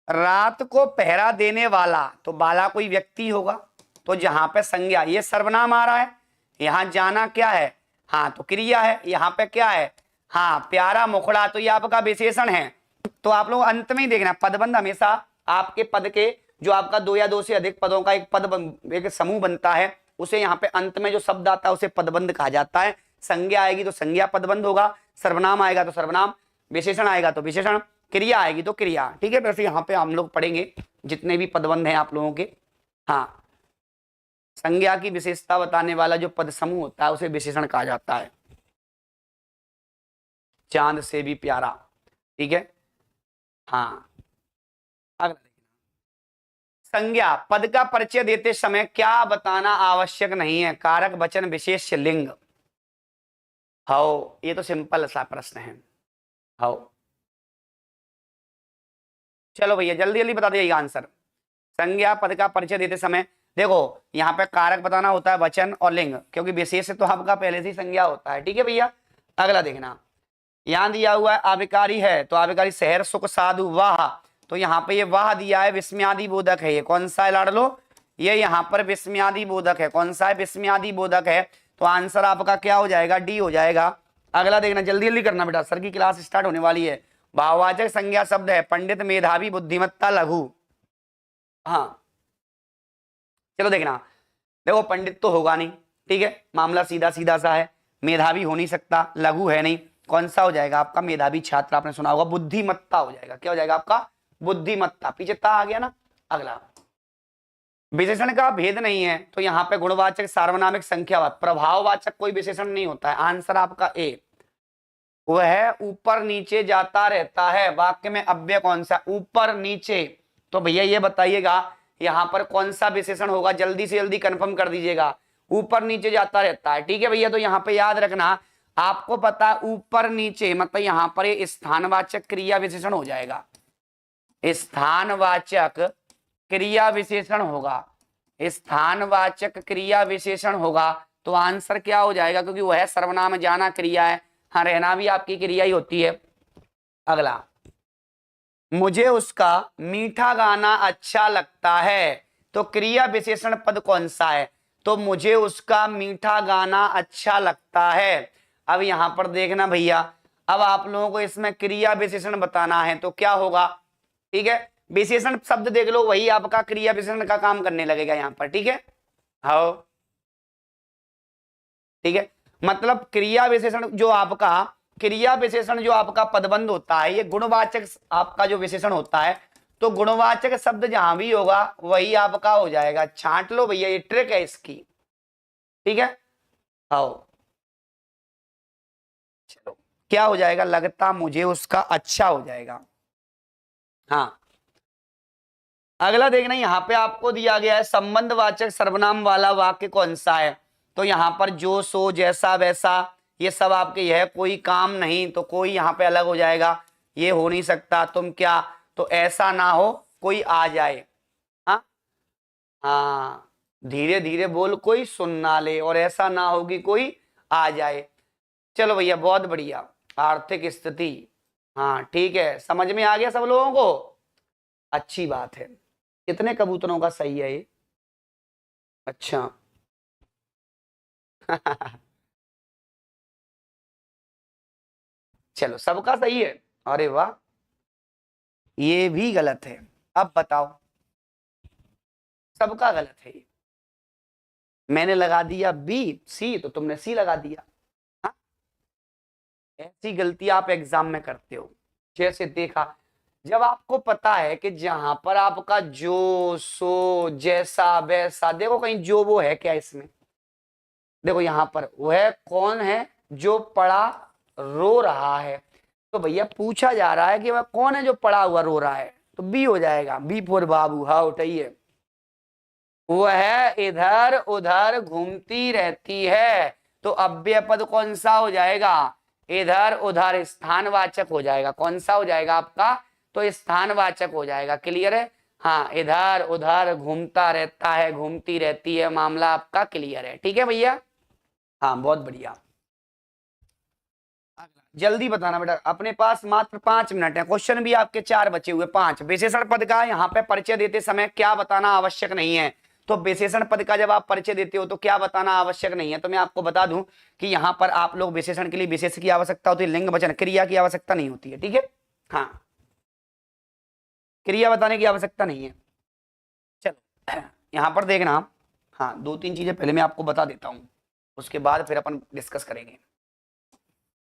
रात को पहरा देने वाला, तो बाला कोई व्यक्ति होगा, तो जहां पे संज्ञा ये सर्वनाम आ रहा है, यहां जाना क्या है, हाँ तो क्रिया है, यहाँ पे क्या है, हाँ प्यारा मुखड़ा, तो ये आपका विशेषण है। तो आप लोग अंत में ही देखना, पदबंध हमेशा आपके पद के, जो आपका दो या दो से अधिक पदों का एक समूह बनता है, उसे यहाँ पे अंत में जो शब्द आता है उसे पदबंध कहा जाता है। संज्ञा आएगी तो संज्ञा पदबंध होगा, सर्वनाम आएगा तो सर्वनाम, विशेषण आएगा तो विशेषण, क्रिया आएगी तो क्रिया, ठीक है। वैसे यहाँ पे हम लोग पढ़ेंगे जितने भी पदबंध हैं आप लोगों के, हाँ संज्ञा की विशेषता बताने वाला जो पद समूह होता है उसे विशेषण कहा जाता है। चांद से भी प्यारा, ठीक है, हाँ। अगला देखना, संज्ञा पद का परिचय देते समय क्या बताना आवश्यक नहीं है, कारक वचन विशेष्य लिंग। हाउ, ये तो सिंपल सा प्रश्न है, हाउ। चलो भैया जल्दी जल्दी बता दिए आंसर। संज्ञा पद का परिचय देते समय, देखो यहाँ पे कारक बताना होता है, वचन और लिंग, क्योंकि विशेष तो आपका पहले से ही संज्ञा होता है, ठीक है भैया। अगला देखना, यहाँ दिया हुआ है अविकारी है, तो अविकारी शहर सुख साधु वाह, तो यहाँ पे ये वाह दिया है, विस्मयादि बोधक है, ये कौन सा है लाडलो, ये यहाँ पर विस्मयादि बोधक है, कौन सा है, विस्मयादि बोधक है। तो आंसर आपका क्या हो जाएगा, डी हो जाएगा। अगला देखना, जल्दी जल्दी करना बेटा, सर की क्लास स्टार्ट होने वाली है। भाववाचक संज्ञा शब्द है पंडित, मेधावी, बुद्धिमत्ता, लघु, हाँ चलो देखना, देखो पंडित तो होगा नहीं, ठीक है, मामला सीधा सीधा सा है, मेधावी हो नहीं सकता, लघु है नहीं, कौन सा हो जाएगा आपका, मेधावी छात्र आपने सुना होगा, बुद्धिमत्ता हो जाएगा, क्या हो जाएगा आपका, बुद्धिमत्ता, पीछे ता आ गया ना। अगला, विशेषण का भेद नहीं है, तो यहाँ पे गुणवाचक सार्वनामिक संख्या, प्रभाववाचक कोई विशेषण नहीं होता है, आंसर आपका ए। वह ऊपर नीचे जाता रहता है, वाक्य में अव्यय कौन सा, ऊपर नीचे, तो भैया ये बताइएगा यहां पर कौन सा विशेषण होगा, जल्दी से जल्दी कंफर्म कर दीजिएगा, ऊपर नीचे जाता रहता है, ठीक है भैया। तो यहाँ पे याद रखना, आपको पता ऊपर नीचे मतलब यहां पर ये स्थानवाचक क्रिया विशेषण हो जाएगा, स्थानवाचक क्रिया विशेषण होगा, स्थानवाचक क्रिया विशेषण होगा, तो आंसर क्या हो जाएगा, क्योंकि वह सर्वनाम जाना क्रिया है, हाँ रहना भी आपकी क्रिया ही होती है। अगला, मुझे उसका मीठा गाना अच्छा लगता है, तो क्रिया विशेषण पद कौन सा है, तो मुझे उसका मीठा गाना अच्छा लगता है। अब यहां पर देखना भैया, अब आप लोगों को इसमें क्रिया विशेषण बताना है तो क्या होगा, ठीक है। विशेषण शब्द देख लो, वही आपका क्रिया विशेषण का काम करने लगेगा यहाँ पर, ठीक है। हाँ ठीक है, मतलब क्रिया विशेषण जो आपका पदबंध होता है, ये गुणवाचक आपका जो विशेषण होता है, तो गुणवाचक शब्द जहां भी होगा वही आपका हो जाएगा। छांट लो भैया, ये ट्रिक है इसकी, ठीक है। आओ चलो, क्या हो जाएगा, लगता मुझे उसका अच्छा हो जाएगा। हाँ अगला देखना, यहाँ पे आपको दिया गया है संबंधवाचक सर्वनाम वाला वाक्य कौन सा है। तो यहाँ पर जो, सो, जैसा, वैसा, ये सब आपके यह कोई काम नहीं, तो कोई यहाँ पे अलग हो जाएगा, ये हो नहीं सकता, तुम क्या, तो ऐसा ना हो कोई आ जाए। हाँ हाँ, धीरे धीरे बोल कोई सुन ना ले, और ऐसा ना हो कि कोई आ जाए। चलो भैया बहुत बढ़िया। आर्थिक स्थिति, हाँ ठीक है, समझ में आ गया सब लोगों को, अच्छी बात है। कितने कबूतरों का सही है ये, अच्छा चलो सबका सही है, अरे वाह, ये भी गलत है। अब बताओ, सबका गलत है ये। मैंने लगा दिया बी सी, तो तुमने सी लगा दिया। हाँ? ऐसी गलती आप एग्जाम में करते हो। जैसे देखा, जब आपको पता है कि जहां पर आपका जो, सो, जैसा, वैसा, देखो कहीं जो वो है क्या इसमें, देखो यहां पर वह कौन है जो पड़ा रो रहा है, तो भैया पूछा जा रहा है कि वह कौन है जो पड़ा हुआ रो रहा है, तो बी हो जाएगा, बी फॉर बाबू। हाँ उठाइए, वह इधर उधर घूमती रहती है, तो अव्यय पद कौन सा हो जाएगा, इधर उधर, स्थानवाचक हो जाएगा। कौन सा हो जाएगा आपका, तो स्थानवाचक हो जाएगा। क्लियर है, हाँ इधर उधर घूमता रहता है, घूमती रहती है, मामला आपका क्लियर है, ठीक है भैया। हाँ बहुत बढ़िया, जल्दी बताना बेटा, अपने पास मात्र 5 मिनट है, क्वेश्चन भी आपके 4 बचे हुए, 5। विशेषण पद का यहाँ पे परिचय देते समय क्या बताना आवश्यक नहीं है, तो विशेषण पद का जब आप परिचय देते हो तो क्या बताना आवश्यक नहीं है, तो मैं आपको बता दूं कि यहाँ पर आप लोग विशेषण के लिए विशेष की आवश्यकता होती है, लिंग वचन क्रिया की आवश्यकता नहीं होती है, ठीक है। हाँ क्रिया बताने की आवश्यकता नहीं है। चलो यहाँ पर देखना, हाँ 2-3 चीजें पहले मैं आपको बता देता हूँ, उसके बाद फिर अपन डिस्कस करेंगे,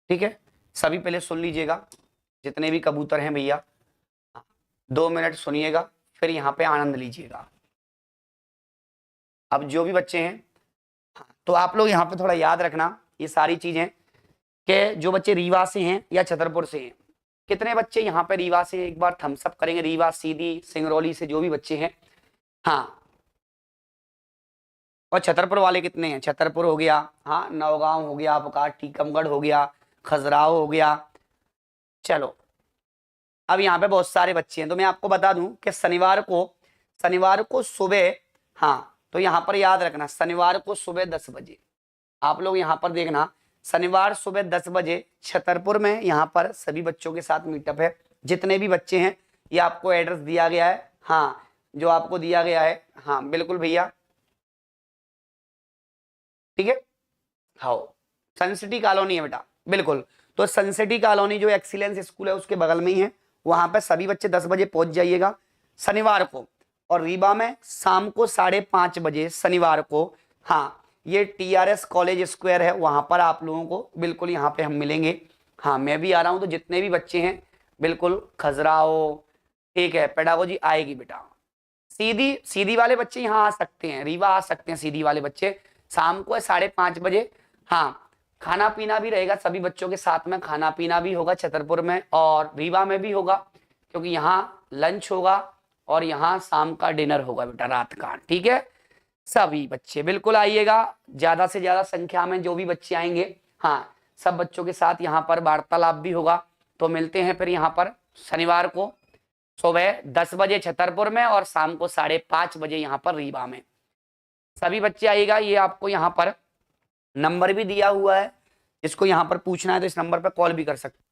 ठीक है। सभी पहले सुन लीजिएगा, जितने भी कबूतर हैं भैया, 2 मिनट सुनिएगा, फिर यहाँ पे आनंद लीजिएगा। अब जो भी बच्चे हैं, तो आप लोग यहाँ पे थोड़ा याद रखना ये सारी चीजें, कि जो बच्चे रीवा से हैं या छतरपुर से हैं, कितने बच्चे यहाँ पे रीवा से, एक बार थम्स अप करेंगे, रीवा, सीधी, सिंगरौली से जो भी बच्चे हैं। हाँ और छतरपुर वाले कितने हैं, छतरपुर हो गया, हाँ नौगांव हो गया आपका, टीकमगढ़ हो गया, खजुराहो हो गया। चलो अब यहाँ पे बहुत सारे बच्चे हैं, तो मैं आपको बता दूं कि शनिवार को सुबह, हाँ तो यहाँ पर याद रखना, शनिवार को सुबह 10 बजे आप लोग यहाँ पर देखना, शनिवार सुबह 10 बजे छतरपुर में यहाँ पर सभी बच्चों के साथ मीटअप है। जितने भी बच्चे हैं, ये आपको एड्रेस दिया गया है, हाँ जो आपको दिया गया है, हाँ बिल्कुल भैया, ठीक है। हाँ सनसिटी कॉलोनी है बेटा, बिल्कुल, तो सनसिटी कॉलोनी जो एक्सीलेंस स्कूल है उसके बगल में ही है, वहां पे सभी बच्चे 10 बजे पहुंच जाइएगा शनिवार को। और रीवा में शाम को 5:30 बजे शनिवार को, हाँ ये TRS कॉलेज स्क्वायर है, वहां पर आप लोगों को बिल्कुल यहाँ पे हम मिलेंगे। हाँ मैं भी आ रहा हूँ, तो जितने भी बच्चे हैं बिल्कुल खजुराहो, ठीक है, पेडागोजी आएगी बेटा। सीधी सीधी वाले बच्चे यहाँ आ सकते हैं, रीवा आ सकते हैं सीधी वाले बच्चे, शाम को 5:30 बजे। हाँ खाना पीना भी रहेगा, सभी बच्चों के साथ में खाना पीना भी होगा छतरपुर में और रीवा में भी होगा, क्योंकि यहाँ लंच होगा और यहाँ शाम का डिनर होगा बेटा, रात का, ठीक है। सभी बच्चे बिल्कुल आइएगा, ज्यादा से ज्यादा संख्या में जो भी बच्चे आएंगे, हाँ सब बच्चों के साथ यहाँ पर वार्तालाप भी होगा। तो मिलते हैं फिर यहाँ पर शनिवार को सुबह 10 बजे छतरपुर में और शाम को 5:30 बजे यहाँ पर रीवा में, सभी बच्चे आइएगा। ये आपको यहाँ पर नंबर भी दिया हुआ है, इसको यहाँ पर पूछना है तो इस नंबर पर कॉल भी कर सकते।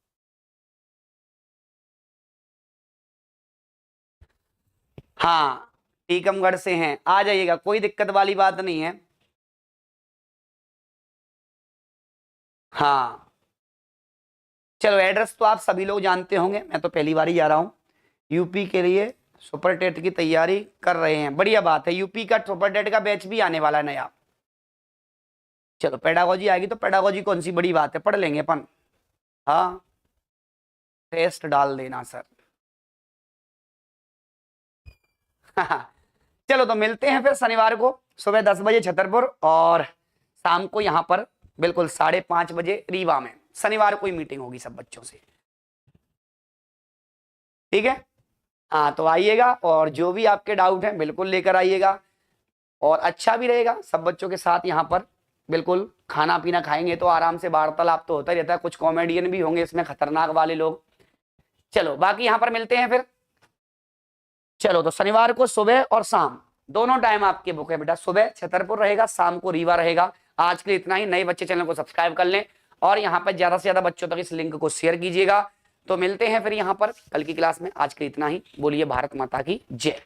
हाँ टीकमगढ़ से हैं, आ जाइएगा, कोई दिक्कत वाली बात नहीं है। हाँ चलो एड्रेस तो आप सभी लोग जानते होंगे, मैं तो पहली बार ही जा रहा हूँ। यूपी के लिए सुपर टेट की तैयारी कर रहे हैं, बढ़िया बात है। यूपी का सुपर टेट का बैच भी आने वाला है नया। चलो पेडागोजी आएगी तो पेडागोजी कौन सी बड़ी बात है, पढ़ लेंगे अपन। हाँ टेस्ट डाल देना सर। चलो तो मिलते हैं फिर शनिवार को सुबह 10 बजे छतरपुर, और शाम को यहाँ पर बिल्कुल 5:30 बजे रीवा में शनिवार को ही मीटिंग होगी सब बच्चों से, ठीक है। हाँ तो आइएगा, और जो भी आपके डाउट हैं बिल्कुल लेकर आइएगा, और अच्छा भी रहेगा सब बच्चों के साथ यहाँ पर। बिल्कुल खाना पीना खाएंगे तो आराम से वार्तालाप तो होता ही रहता है, कुछ कॉमेडियन भी होंगे इसमें, खतरनाक वाले लोग। चलो बाकी यहाँ पर मिलते हैं फिर। चलो तो शनिवार को सुबह और शाम दोनों टाइम आपके बुक है बेटा, सुबह छतरपुर रहेगा, शाम को रीवा रहेगा। आज के लिए इतना ही। नए बच्चे चैनल को सब्सक्राइब कर लें, और यहाँ पर ज्यादा से ज्यादा बच्चों तक इस लिंक को शेयर कीजिएगा। तो मिलते हैं फिर यहाँ पर कल की क्लास में। आज के लिए इतना ही। बोलिए भारत माता की जय।